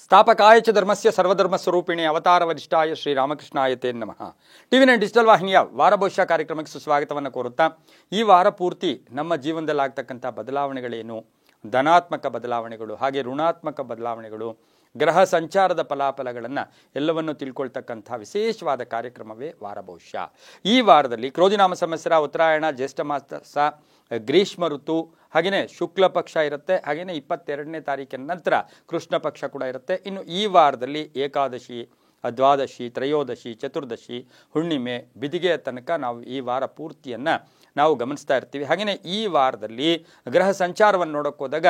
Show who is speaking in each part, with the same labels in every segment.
Speaker 1: ಸ್ಥಾಪಕಾಯ ಚ ಧರ್ಮಸ್ಯ ಸರ್ವಧರ್ಮಸ್ವರೂಪಿಣಿ ಅವತಾರ ವರಿಷ್ಠಾಯ ಶ್ರೀರಾಮಕೃಷ್ಣಾಯ ತೇ ನಮಃ. ಟಿವಿ9 ಡಿಜಿಟಲ್ ವಾಹಿನಿಯ ವಾರ ಭವಿಷ್ಯ ಕಾರ್ಯಕ್ರಮಕ್ಕೆ ಸುಸ್ವಾಗತವನ್ನು ಕೋರುತ್ತಾ, ಈ ವಾರ ಪೂರ್ತಿ ನಮ್ಮ ಜೀವನದಲ್ಲಿ ಆಗ್ತಕ್ಕಂಥ ಬದಲಾವಣೆಗಳೇನು, ಧನಾತ್ಮಕ ಬದಲಾವಣೆಗಳು ಹಾಗೆ ಋಣಾತ್ಮಕ ಬದಲಾವಣೆಗಳು, ಗ್ರಹ ಸಂಚಾರದ ಫಲಾಫಲಗಳನ್ನು ಎಲ್ಲವನ್ನು ತಿಳ್ಕೊಳ್ತಕ್ಕಂಥ ವಿಶೇಷವಾದ ಕಾರ್ಯಕ್ರಮವೇ ವಾರ ಭವಿಷ್ಯ. ಈ ವಾರದಲ್ಲಿ ಕ್ರೋಧಿನಾಮ ಸಂವತ್ಸರ, ಉತ್ತರಾಯಣ, ಜ್ಯೇಷ್ಠ ಮಾಸ, ಗ್ರೀಷ್ಮ ಋತು, ಹಾಗೆಯೇ ಶುಕ್ಲ ಪಕ್ಷ ಇರುತ್ತೆ. ಹಾಗೆಯೇ 22ನೇ ತಾರೀಕಿನ ನಂತರ ಕೃಷ್ಣ ಪಕ್ಷ ಕೂಡ ಇರುತ್ತೆ. ಇನ್ನು ಈ ವಾರದಲ್ಲಿ ಏಕಾದಶಿ, ದ್ವಾದಶಿ, ತ್ರಯೋದಶಿ, ಚತುರ್ದಶಿ, ಹುಣ್ಣಿಮೆ, ಬಿದಿಗೆಯ ತನಕ ನಾವು ಈ ವಾರ ಪೂರ್ತಿಯನ್ನು ನಾವು ಗಮನಿಸ್ತಾ ಇರ್ತೀವಿ. ಹಾಗೆಯೇ ಈ ವಾರದಲ್ಲಿ ಗ್ರಹ ಸಂಚಾರವನ್ನು ನೋಡೋಕೆ ಹೋದಾಗ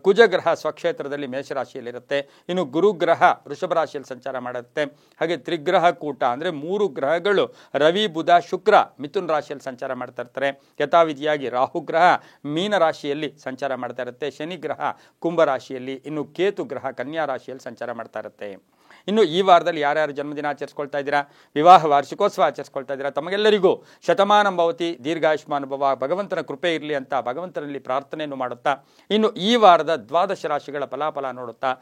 Speaker 1: ಕುಜಗ್ರಹ ಸ್ವಕ್ಷೇತ್ರದಲ್ಲಿ ಮೇಷರಾಶಿಯಲ್ಲಿರುತ್ತೆ. ಇನ್ನು ಗುರುಗ್ರಹ ವೃಷಭ ರಾಶಿಯಲ್ಲಿ ಸಂಚಾರ ಮಾಡುತ್ತೆ. ಹಾಗೆ ತ್ರಿಗ್ರಹ ಕೂಟ ಅಂದರೆ 3 ಗ್ರಹಗಳು ರವಿ, ಬುಧ, ಶುಕ್ರ ಮಿಥುನ ರಾಶಿಯಲ್ಲಿ ಸಂಚಾರ ಮಾಡ್ತಾ ಇರ್ತಾರೆ. ಯಥಾವಿಧಿಯಾಗಿ ರಾಹುಗ್ರಹ ಮೀನ ರಾಶಿಯಲ್ಲಿ ಸಂಚಾರ ಮಾಡ್ತಾ ಇರುತ್ತೆ. ಶನಿ ಗ್ರಹ ಕುಂಭ ರಾಶಿಯಲ್ಲಿ, ಇನ್ನು ಕೇತು ಗ್ರಹ ಕನ್ಯಾ ರಾಶಿಯಲ್ಲಿ ಸಂಚಾರ ಮಾಡ್ತಾ ಇರುತ್ತೆ. ಇನ್ನು ಈ ವಾರದಲ್ಲಿ ಯಾರ್ಯಾರು ಜನ್ಮದಿನ ಆಚರಿಸ್ಕೊಳ್ತಾ ಇದ್ದೀರಾ, ವಿವಾಹ ವಾರ್ಷಿಕೋತ್ಸವ ಆಚರಿಸ್ಕೊಳ್ತಾ ಇದ್ದೀರಾ, ತಮಗೆಲ್ಲರಿಗೂ ಶತಮಾನಂ ಭವತಿ, ದೀರ್ಘಾಯುಷ್ಮಾನ್ ಭವ, ಭಗವಂತನ ಕೃಪೆ ಇರಲಿ ಅಂತ ಭಗವಂತನಲ್ಲಿ ಪ್ರಾರ್ಥನೆಯನ್ನು ಮಾಡುತ್ತಾ, ಇನ್ನು ಈ ವಾರದ ದ್ವಾದಶ ರಾಶಿಗಳ ಫಲಾಫಲ ನೋಡುತ್ತಾ,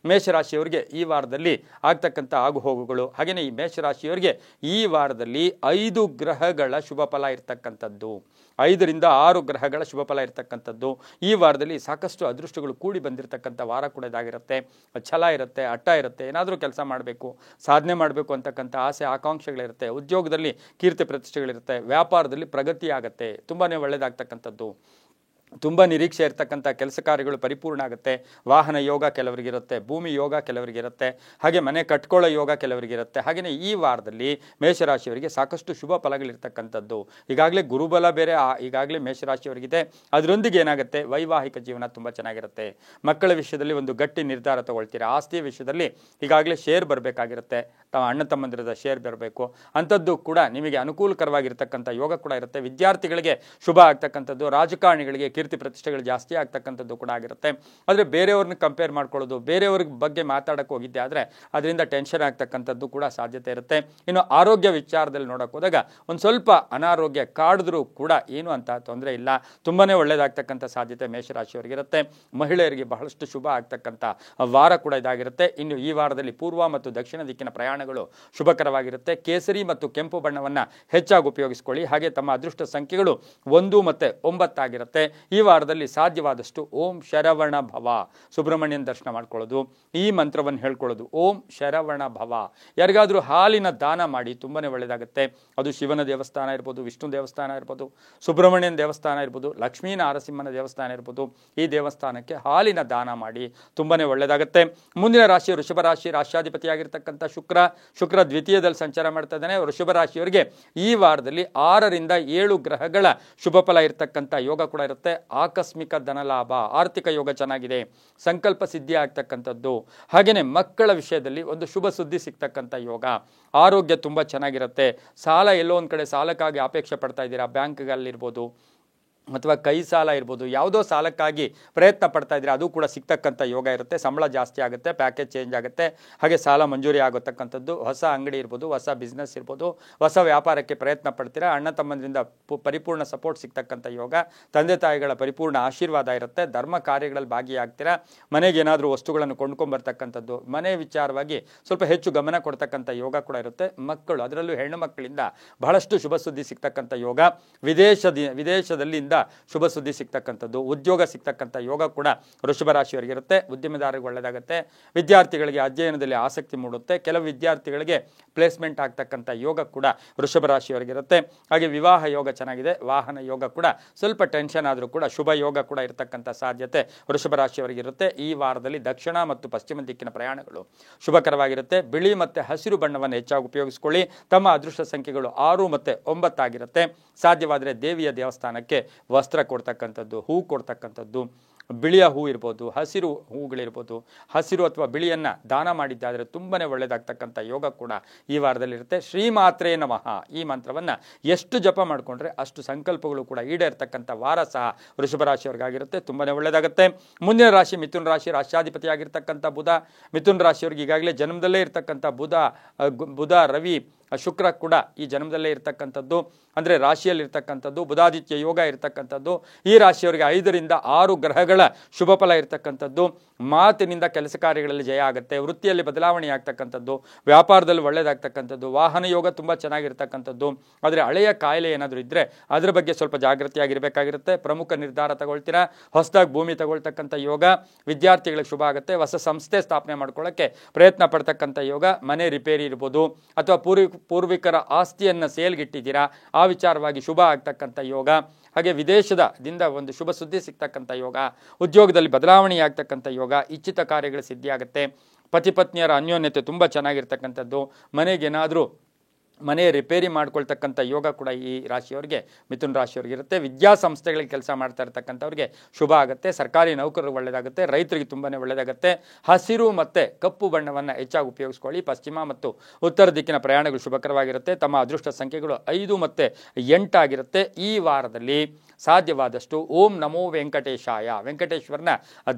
Speaker 1: ಮೇಷರಾಶಿಯವರಿಗೆ ಈ ವಾರದಲ್ಲಿ ಆಗ್ತಕ್ಕಂಥ ಆಗುಹೋಗುಗಳು, ಹಾಗೆಯೇ ಈ ಮೇಷರಾಶಿಯವರಿಗೆ ಈ ವಾರದಲ್ಲಿ 5 ಗ್ರಹಗಳ ಶುಭ ಫಲ ಇರ್ತಕ್ಕಂಥದ್ದು, 5 ರಿಂದ 6 ಗ್ರಹಗಳ ಶುಭ ಫಲ ಇರ್ತಕ್ಕಂಥದ್ದು. ಈ ವಾರದಲ್ಲಿ ಸಾಕಷ್ಟು ಅದೃಷ್ಟಗಳು ಕೂಡಿ ಬಂದಿರತಕ್ಕಂಥ ವಾರ ಕೂಡ ಇದಾಗಿರುತ್ತೆ. ಛಲ ಇರುತ್ತೆ, ಹಠ ಇರುತ್ತೆ, ಏನಾದರೂ ಕೆಲಸ ಮಾಡಬೇಕು, ಸಾಧನೆ ಮಾಡಬೇಕು ಅಂತಕ್ಕಂಥ ಆಸೆ ಆಕಾಂಕ್ಷೆಗಳಿರುತ್ತೆ. ಉದ್ಯೋಗದಲ್ಲಿ ಕೀರ್ತಿ ಪ್ರತಿಷ್ಠೆಗಳಿರುತ್ತೆ. ವ್ಯಾಪಾರದಲ್ಲಿ ಪ್ರಗತಿ ಆಗುತ್ತೆ, ತುಂಬಾ ಒಳ್ಳೆಯದಾಗ್ತಕ್ಕಂಥದ್ದು. ತುಂಬ ನಿರೀಕ್ಷೆ ಇರ್ತಕ್ಕಂಥ ಕೆಲಸ ಕಾರ್ಯಗಳು ಪರಿಪೂರ್ಣ ಆಗುತ್ತೆ. ವಾಹನ ಯೋಗ ಕೆಲವರಿಗಿರುತ್ತೆ, ಭೂಮಿ ಯೋಗ ಕೆಲವರಿಗಿರುತ್ತೆ, ಹಾಗೆ ಮನೆ ಕಟ್ಕೊಳ್ಳೋ ಯೋಗ ಕೆಲವರಿಗಿರುತ್ತೆ. ಹಾಗೆಯೇ ಈ ವಾರದಲ್ಲಿ ಮೇಷರಾಶಿಯವರಿಗೆ ಸಾಕಷ್ಟು ಶುಭ ಫಲಗಳಿರ್ತಕ್ಕಂಥದ್ದು. ಈಗಾಗಲೇ ಗುರುಬಲ ಬೇರೆ ಈಗಾಗಲೇ ಮೇಷರಾಶಿಯವರಿಗಿದೆ. ಅದರೊಂದಿಗೆ ಏನಾಗುತ್ತೆ, ವೈವಾಹಿಕ ಜೀವನ ತುಂಬ ಚೆನ್ನಾಗಿರುತ್ತೆ. ಮಕ್ಕಳ ವಿಷಯದಲ್ಲಿ ಒಂದು ಗಟ್ಟಿ ನಿರ್ಧಾರ ತಗೊಳ್ತೀರಾ. ಆಸ್ತಿಯ ವಿಷಯದಲ್ಲಿ ಈಗಾಗಲೇ ಶೇರ್ ಬರಬೇಕಾಗಿರುತ್ತೆ, ಅಣ್ಣ ತಮ್ಮಂದಿರದ ಶೇರ್ ಬರಬೇಕು, ಅಂಥದ್ದು ಕೂಡ ನಿಮಗೆ ಅನುಕೂಲಕರವಾಗಿರ್ತಕ್ಕಂಥ ಯೋಗ ಕೂಡ ಇರುತ್ತೆ. ವಿದ್ಯಾರ್ಥಿಗಳಿಗೆ ಶುಭ ಆಗ್ತಕ್ಕಂಥದ್ದು, ರಾಜಕಾರಣಿಗಳಿಗೆ ಕೀರ್ತಿ ಪ್ರತಿಷ್ಠೆಗಳು ಜಾಸ್ತಿ ಆಗ್ತಕ್ಕಂಥದ್ದು ಕೂಡ ಆಗಿರುತ್ತೆ. ಆದರೆ ಬೇರೆಯವ್ರನ್ನ ಕಂಪೇರ್ ಮಾಡ್ಕೊಳ್ಳೋದು, ಬೇರೆಯವ್ರ ಬಗ್ಗೆ ಮಾತಾಡೋಕೆ ಹೋಗಿದ್ದೆ ಆದರೆ ಅದರಿಂದ ಟೆನ್ಷನ್ ಆಗ್ತಕ್ಕಂಥದ್ದು ಕೂಡ ಸಾಧ್ಯತೆ ಇರುತ್ತೆ. ಇನ್ನು ಆರೋಗ್ಯ ವಿಚಾರದಲ್ಲಿ ನೋಡೋಕೆ ಹೋದಾಗ ಒಂದು ಸ್ವಲ್ಪ ಅನಾರೋಗ್ಯ ಕಾಡಿದ್ರೂ ಕೂಡ ಏನು ಅಂತ ತೊಂದರೆ ಇಲ್ಲ, ತುಂಬಾ ಒಳ್ಳೆಯದಾಗ್ತಕ್ಕಂಥ ಸಾಧ್ಯತೆ ಮೇಷರಾಶಿಯವರಿಗಿರುತ್ತೆ. ಮಹಿಳೆಯರಿಗೆ ಬಹಳಷ್ಟು ಶುಭ ಆಗ್ತಕ್ಕಂಥ ವಾರ ಕೂಡ ಇದಾಗಿರುತ್ತೆ. ಇನ್ನು ಈ ವಾರದಲ್ಲಿ ಪೂರ್ವ ಮತ್ತು ದಕ್ಷಿಣ ದಿಕ್ಕಿನ ಪ್ರಯಾಣಗಳು ಶುಭಕರವಾಗಿರುತ್ತೆ. ಕೇಸರಿ ಮತ್ತು ಕೆಂಪು ಬಣ್ಣವನ್ನು ಹೆಚ್ಚಾಗಿ ಉಪಯೋಗಿಸ್ಕೊಳ್ಳಿ. ಹಾಗೆ ತಮ್ಮ ಅದೃಷ್ಟ ಸಂಖ್ಯೆಗಳು 1 ಮತ್ತು 9 ಆಗಿರುತ್ತೆ. ಈ ವಾರದಲ್ಲಿ ಸಾಧ್ಯವಾದಷ್ಟು ಓಂ ಶರವಣ ಭವ ಸುಬ್ರಹ್ಮಣ್ಯನ ದರ್ಶನ ಮಾಡ್ಕೊಳ್ಳೋದು, ಈ ಮಂತ್ರವನ್ನು ಹೇಳ್ಕೊಳ್ಳೋದು, ಓಂ ಶರವಣ ಭವ. ಯಾರಿಗಾದರೂ ಹಾಲಿನ ದಾನ ಮಾಡಿ, ತುಂಬಾ ಒಳ್ಳೆಯದಾಗುತ್ತೆ. ಅದು ಶಿವನ ದೇವಸ್ಥಾನ ಇರ್ಬೋದು, ವಿಷ್ಣು ದೇವಸ್ಥಾನ ಇರ್ಬೋದು, ಸುಬ್ರಹ್ಮಣ್ಯನ ದೇವಸ್ಥಾನ ಇರ್ಬೋದು, ಲಕ್ಷ್ಮೀ ನಾರಸಿಂಹನ ದೇವಸ್ಥಾನ ಇರ್ಬೋದು, ಈ ದೇವಸ್ಥಾನಕ್ಕೆ ಹಾಲಿನ ದಾನ ಮಾಡಿ, ತುಂಬಾ ಒಳ್ಳೆಯದಾಗುತ್ತೆ. ಮುಂದಿನ ರಾಶಿ ವೃಷಭ ರಾಶಿ. ರಾಶ್ಯಾಧಿಪತಿಯಾಗಿರ್ತಕ್ಕಂಥ ಶುಕ್ರ ದ್ವಿತೀಯದಲ್ಲಿ ಸಂಚಾರ ಮಾಡ್ತಾ ಇದ್ದಾನೆ. ವೃಷಭ ರಾಶಿಯವರಿಗೆ ಈ ವಾರದಲ್ಲಿ 6 ರಿಂದ 7 ಗ್ರಹಗಳ ಶುಭ ಫಲ ಇರತಕ್ಕಂಥ ಯೋಗ ಕೂಡ ಇರುತ್ತೆ. ಆಕಸ್ಮಿಕ ಧನಲಾಭ, ಆರ್ಥಿಕ ಯೋಗ ಚೆನ್ನಾಗಿದೆ, ಸಂಕಲ್ಪ ಸಿದ್ಧಿ ಆಗ್ತಕ್ಕಂಥದ್ದು. ಹಾಗೆಯೇ ಮಕ್ಕಳ ವಿಷಯದಲ್ಲಿ ಒಂದು ಶುಭ ಸುದ್ದಿ ಸಿಗ್ತಕ್ಕಂಥ ಯೋಗ. ಆರೋಗ್ಯ ತುಂಬ ಚೆನ್ನಾಗಿರುತ್ತೆ. ಸಾಲ ಎಲ್ಲೋ ಒಂದು ಕಡೆ ಸಾಲಕ್ಕಾಗಿ ಅಪೇಕ್ಷೆ ಪಡ್ತಾ ಇದ್ದೀರಾ, ಬ್ಯಾಂಕ್ಗಲ್ಲಿರ್ಬೋದು ಅಥವಾ ಕೈ ಸಾಲ ಇರ್ಬೋದು, ಯಾವುದೋ ಸಾಲಕ್ಕಾಗಿ ಪ್ರಯತ್ನ ಪಡ್ತಾ ಇದ್ರೆ ಅದು ಕೂಡ ಸಿಗ್ತಕ್ಕಂಥ ಯೋಗ ಇರುತ್ತೆ. ಸಂಬಳ ಜಾಸ್ತಿ ಆಗುತ್ತೆ, ಪ್ಯಾಕೇಜ್ ಚೇಂಜ್ ಆಗುತ್ತೆ, ಹಾಗೆ ಸಾಲ ಮಂಜೂರಿ ಆಗತಕ್ಕಂಥದ್ದು. ಹೊಸ ಅಂಗಡಿ ಇರ್ಬೋದು, ಹೊಸ ಬಿಸ್ನೆಸ್ ಇರ್ಬೋದು, ಹೊಸ ವ್ಯಾಪಾರಕ್ಕೆ ಪ್ರಯತ್ನ ಪಡ್ತೀರಾ. ಅಣ್ಣ ತಮ್ಮಂದ್ರಿಂದ ಪರಿಪೂರ್ಣ ಸಪೋರ್ಟ್ ಸಿಗ್ತಕ್ಕಂಥ ಯೋಗ. ತಂದೆ ತಾಯಿಗಳ ಪರಿಪೂರ್ಣ ಆಶೀರ್ವಾದ ಇರುತ್ತೆ. ಧರ್ಮ ಕಾರ್ಯಗಳಲ್ಲಿ ಭಾಗಿಯಾಗ್ತೀರಾ. ಮನೆಗೆ ಏನಾದರೂ ವಸ್ತುಗಳನ್ನು ಕೊಂಡ್ಕೊಂಬರ್ತಕ್ಕಂಥದ್ದು, ಮನೆ ವಿಚಾರವಾಗಿ ಸ್ವಲ್ಪ ಹೆಚ್ಚು ಗಮನ ಕೊಡ್ತಕ್ಕಂಥ ಯೋಗ ಕೂಡ ಇರುತ್ತೆ. ಮಕ್ಕಳು, ಅದರಲ್ಲೂ ಹೆಣ್ಣು ಮಕ್ಕಳಿಂದ ಬಹಳಷ್ಟು ಶುಭ ಸುದ್ದಿ ಸಿಗ್ತಕ್ಕಂಥ ಯೋಗ. ವಿದೇಶದಲ್ಲಿಂದ ಶುಭ ಸುದ್ದಿ ಸಿಗ್ತಕ್ಕಂಥದ್ದು, ಉದ್ಯೋಗ ಸಿಗ್ತಕ್ಕಂಥ ಯೋಗ ಕೂಡ ವೃಷಭ ರಾಶಿಯವರಿಗಿರುತ್ತೆ. ಉದ್ಯಮದಾರರಿಗೆ ಒಳ್ಳೆಯದಾಗುತ್ತೆ. ವಿದ್ಯಾರ್ಥಿಗಳಿಗೆ ಅಧ್ಯಯನದಲ್ಲಿ ಆಸಕ್ತಿ ಮೂಡುತ್ತೆ. ಕೆಲವು ವಿದ್ಯಾರ್ಥಿಗಳಿಗೆ ಪ್ಲೇಸ್ಮೆಂಟ್ ಆಗ್ತಕ್ಕಂಥ ಯೋಗ ಕೂಡ ವೃಷಭ ರಾಶಿಯವರಿಗಿರುತ್ತೆ. ಹಾಗೆ ವಿವಾಹ ಯೋಗ ಚೆನ್ನಾಗಿದೆ. ವಾಹನ ಯೋಗ ಕೂಡ ಸ್ವಲ್ಪ ಟೆನ್ಷನ್ ಆದರೂ ಕೂಡ ಶುಭ ಯೋಗ ಕೂಡ ಇರತಕ್ಕಂಥ ಸಾಧ್ಯತೆ ವೃಷಭ ರಾಶಿಯವರಿಗಿರುತ್ತೆ. ಈ ವಾರದಲ್ಲಿ ದಕ್ಷಿಣ ಮತ್ತು ಪಶ್ಚಿಮ ದಿಕ್ಕಿನ ಪ್ರಯಾಣಗಳು ಶುಭಕರವಾಗಿರುತ್ತೆ. ಬಿಳಿ ಮತ್ತು ಹಸಿರು ಬಣ್ಣವನ್ನು ಹೆಚ್ಚಾಗಿ ಉಪಯೋಗಿಸಿಕೊಳ್ಳಿ. ತಮ್ಮ ಅದೃಷ್ಟ ಸಂಖ್ಯೆಗಳು 6 ಮತ್ತು 9 ಆಗಿರುತ್ತೆ. ಸಾಧ್ಯವಾದರೆ ದೇವಿಯ ದೇವಸ್ಥಾನಕ್ಕೆ ವಸ್ತ್ರ ಕೊಡ್ತಕ್ಕಂಥದ್ದು, ಹೂ ಕೊಡ್ತಕ್ಕಂಥದ್ದು, ಬಿಳಿಯ ಹೂ ಇರ್ಬೋದು, ಹಸಿರು ಹೂಗಳಿರ್ಬೋದು, ಹಸಿರು ಅಥವಾ ಬಿಳಿಯನ್ನು ದಾನ ಮಾಡಿದ್ದಾದರೆ ತುಂಬಾ ಒಳ್ಳೆಯದಾಗ್ತಕ್ಕಂಥ ಯೋಗ ಕೂಡ ಈ ವಾರದಲ್ಲಿರುತ್ತೆ. ಶ್ರೀಮಾತ್ರೇ ನಮಃ ಈ ಮಂತ್ರವನ್ನು ಎಷ್ಟು ಜಪ ಮಾಡಿಕೊಂಡ್ರೆ ಅಷ್ಟು ಸಂಕಲ್ಪಗಳು ಕೂಡ ಈಡೇರ್ತಕ್ಕಂಥ ವಾರ ಸಹ ವೃಷಭ ರಾಶಿಯವರಿಗಾಗಿರುತ್ತೆ. ತುಂಬಾ ಒಳ್ಳೆಯದಾಗುತ್ತೆ. ಮುಂದಿನ ರಾಶಿ ಮಿಥುನ ರಾಶಿ. ರಾಶ್ಯಾಧಿಪತಿಯಾಗಿರ್ತಕ್ಕಂಥ ಬುಧ. ಮಿಥುನ ರಾಶಿಯವರಿಗೆ ಈಗಾಗಲೇ ಜನ್ಮದಲ್ಲೇ ಇರ್ತಕ್ಕಂಥ ಬುಧ, ರವಿ ಶುಕ್ರ ಕೂಡ ಈ ಜನ್ಮದಲ್ಲೇ ಇರ್ತಕ್ಕಂಥದ್ದು, ಅಂದರೆ ರಾಶಿಯಲ್ಲಿ ಇರ್ತಕ್ಕಂಥದ್ದು, ಬುಧಾದಿತ್ಯ ಯೋಗ ಇರ್ತಕ್ಕಂಥದ್ದು. ಈ ರಾಶಿಯವರಿಗೆ 5 ರಿಂದ 6 ಗ್ರಹಗಳ ಶುಭ ಫಲ ಇರ್ತಕ್ಕಂಥದ್ದು. ಮಾತಿನಿಂದ ಕೆಲಸ ಕಾರ್ಯಗಳಲ್ಲಿ ಜಯ ಆಗುತ್ತೆ, ವೃತ್ತಿಯಲ್ಲಿ ಬದಲಾವಣೆ ಆಗ್ತಕ್ಕಂಥದ್ದು, ವ್ಯಾಪಾರದಲ್ಲಿ ಒಳ್ಳೆಯದಾಗ್ತಕ್ಕಂಥದ್ದು, ವಾಹನ ಯೋಗ ತುಂಬ ಚೆನ್ನಾಗಿರ್ತಕ್ಕಂಥದ್ದು. ಆದರೆ ಹಳೆಯ ಕಾಯಿಲೆ ಏನಾದರೂ ಇದ್ದರೆ ಅದ್ರ ಬಗ್ಗೆ ಸ್ವಲ್ಪ ಜಾಗೃತಿಯಾಗಿರಬೇಕಾಗಿರುತ್ತೆ. ಪ್ರಮುಖ ನಿರ್ಧಾರ ತಗೊಳ್ತೀರಾ, ಹೊಸದಾಗಿ ಭೂಮಿ ತಗೊಳ್ತಕ್ಕಂಥ ಯೋಗ, ವಿದ್ಯಾರ್ಥಿಗಳಿಗೆ ಶುಭ ಆಗುತ್ತೆ. ಹೊಸ ಸಂಸ್ಥೆ ಸ್ಥಾಪನೆ ಮಾಡ್ಕೊಳ್ಳೋಕ್ಕೆ ಪ್ರಯತ್ನ ಪಡ್ತಕ್ಕಂಥ ಯೋಗ, ಮನೆ ರಿಪೇರಿ ಇರ್ಬೋದು, ಅಥವಾ ಪೂರ್ವಿಕರ ಆಸ್ತಿಯನ್ನು ಸೇಲ್ಗಿಟ್ಟಿದ್ದೀರಾ, ಆ ವಿಚಾರವಾಗಿ ಶುಭ ಆಗ್ತಕ್ಕಂಥ ಯೋಗ. ಹಾಗೆ ವಿದೇಶದಿಂದ ಒಂದು ಶುಭ ಸುದ್ದಿ ಸಿಗ್ತಕ್ಕಂಥ ಯೋಗ, ಉದ್ಯೋಗದಲ್ಲಿ ಬದಲಾವಣೆ ಆಗ್ತಕ್ಕಂಥ ಯೋಗ, ಇಚ್ಛಿತ ಕಾರ್ಯಗಳು ಸಿದ್ಧಿಯಾಗುತ್ತೆ. ಪತಿ ಪತ್ನಿಯರ ಅನ್ಯೋನ್ಯತೆ ತುಂಬ ಚೆನ್ನಾಗಿರ್ತಕ್ಕಂಥದ್ದು, ಮನೆಗೇನಾದರೂ ಮನೆ ರಿಪೇರಿ ಮಾಡ್ಕೊಳ್ತಕ್ಕಂಥ ಯೋಗ ಕೂಡ ಈ ರಾಶಿಯವರಿಗೆ, ಮಿಥುನ ರಾಶಿಯವರಿಗೆ ಇರುತ್ತೆ. ವಿದ್ಯಾಸಂಸ್ಥೆಗಳಿಗೆ ಕೆಲಸ ಮಾಡ್ತಾ ಇರ್ತಕ್ಕಂಥವ್ರಿಗೆ ಶುಭ ಆಗುತ್ತೆ. ಸರ್ಕಾರಿ ನೌಕರರು ಒಳ್ಳೆಯದಾಗುತ್ತೆ, ರೈತರಿಗೆ ತುಂಬಾ ಒಳ್ಳೆಯದಾಗುತ್ತೆ. ಹಸಿರು ಮತ್ತು ಕಪ್ಪು ಬಣ್ಣವನ್ನು ಹೆಚ್ಚಾಗಿ ಉಪಯೋಗಿಸ್ಕೊಳ್ಳಿ. ಪಶ್ಚಿಮ ಮತ್ತು ಉತ್ತರ ದಿಕ್ಕಿನ ಪ್ರಯಾಣಗಳು ಶುಭಕರವಾಗಿರುತ್ತೆ. ತಮ್ಮ ಅದೃಷ್ಟ ಸಂಖ್ಯೆಗಳು 5 ಮತ್ತು 8 ಆಗಿರುತ್ತೆ. ಈ ವಾರದಲ್ಲಿ ಸಾಧ್ಯವಾದಷ್ಟು ಓಂ ನಮೋ ವೆಂಕಟೇಶಾಯ, ವೆಂಕಟೇಶ್ವರನ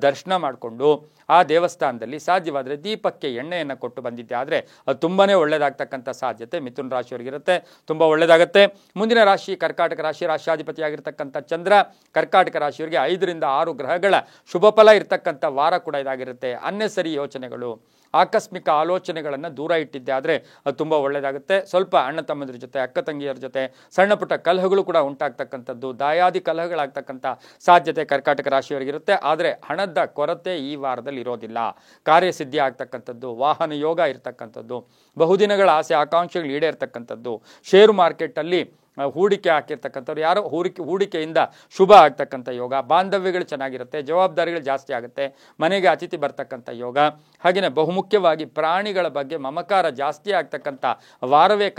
Speaker 1: ದರ್ಶನ ಮಾಡಿಕೊಂಡು ಆ ದೇವಸ್ಥಾನದಲ್ಲಿ ಸಾಧ್ಯವಾದರೆ ದೀಪಕ್ಕೆ ಎಣ್ಣೆಯನ್ನು ಕೊಟ್ಟು ಬಂದಿದ್ದೆ ಆದರೆ ಅದು ತುಂಬಾ ಒಳ್ಳೆಯದಾಗ್ತಕ್ಕಂಥ ಸಾಧ್ಯತೆ ಮಿಥುನ ರಾಶಿಯವರಿಗಿರುತ್ತೆ. ತುಂಬ ಒಳ್ಳೆಯದಾಗುತ್ತೆ. ಮುಂದಿನ ರಾಶಿ ಕರ್ಕಾಟಕ ರಾಶಿ, ರಾಶಿಯಾಧಿಪತಿಯಾಗಿರ್ತಕ್ಕಂಥ ಚಂದ್ರ. ಕರ್ಕಾಟಕ ರಾಶಿಯವರಿಗೆ 5 ರಿಂದ 6 ಗ್ರಹಗಳ ಶುಭ ಫಲ ಇರ್ತಕ್ಕಂಥ ವಾರ ಕೂಡ ಇದಾಗಿರುತ್ತೆ. ಅನ್ನೆಸರಿ ಯೋಚನೆಗಳು, ಆಕಸ್ಮಿಕ ಆಲೋಚನೆಗಳನ್ನು ದೂರ ಇಟ್ಟಿದ್ದೆ ಆದರೆ ಅದು ತುಂಬ ಒಳ್ಳೆಯದಾಗುತ್ತೆ. ಸ್ವಲ್ಪ ಅಣ್ಣ ತಮ್ಮಂದಿರ ಜೊತೆ, ಅಕ್ಕ ತಂಗಿಯರ ಜೊತೆ ಸಣ್ಣ ಪುಟ್ಟ ಕಲಹಗಳು ಕೂಡ ಉಂಟಾಗ್ತಕ್ಕಂಥದ್ದು, ದಾಯಾದಿ ಕಲಹಗಳಾಗ್ತಕ್ಕಂಥ ಸಾಧ್ಯತೆ ಕರ್ಕಾಟಕ ರಾಶಿಯವರಿಗಿರುತ್ತೆ. ಆದರೆ ಹಣದ ಕೊರತೆ ಈ ವಾರದಲ್ಲಿ ಇರೋದಿಲ್ಲ. ಕಾರ್ಯಸಿದ್ಧಿ ಆಗ್ತಕ್ಕಂಥದ್ದು, ವಾಹನ ಯೋಗ ಇರ್ತಕ್ಕಂಥದ್ದು, ಬಹುದಿನಗಳ ಆಸೆ ಆಕಾಂಕ್ಷೆಗಳು ಈಡೇರ್ತಕ್ಕಂಥದ್ದು, ಷೇರು ಮಾರ್ಕೆಟಲ್ಲಿ ಹೂಡಿಕೆ ಹಾಕಿರ್ತಕ್ಕಂಥವ್ರು ಯಾರೋ ಹೂಡಿಕೆಯಿಂದ ಶುಭ ಆಗ್ತಕ್ಕಂಥ ಯೋಗ, ಬಾಂಧವ್ಯಗಳು ಚೆನ್ನಾಗಿರುತ್ತೆ, ಜವಾಬ್ದಾರಿಗಳು ಜಾಸ್ತಿ ಆಗುತ್ತೆ, ಮನೆಗೆ ಅತಿಥಿ ಬರ್ತಕ್ಕಂಥ ಯೋಗ. ಹಾಗೆಯೇ ಬಹುಮುಖ್ಯವಾಗಿ ಪ್ರಾಣಿಗಳ ಬಗ್ಗೆ ಮಮಕಾರ ಜಾಸ್ತಿ ಆಗ್ತಕ್ಕಂಥ ವಾರವೇ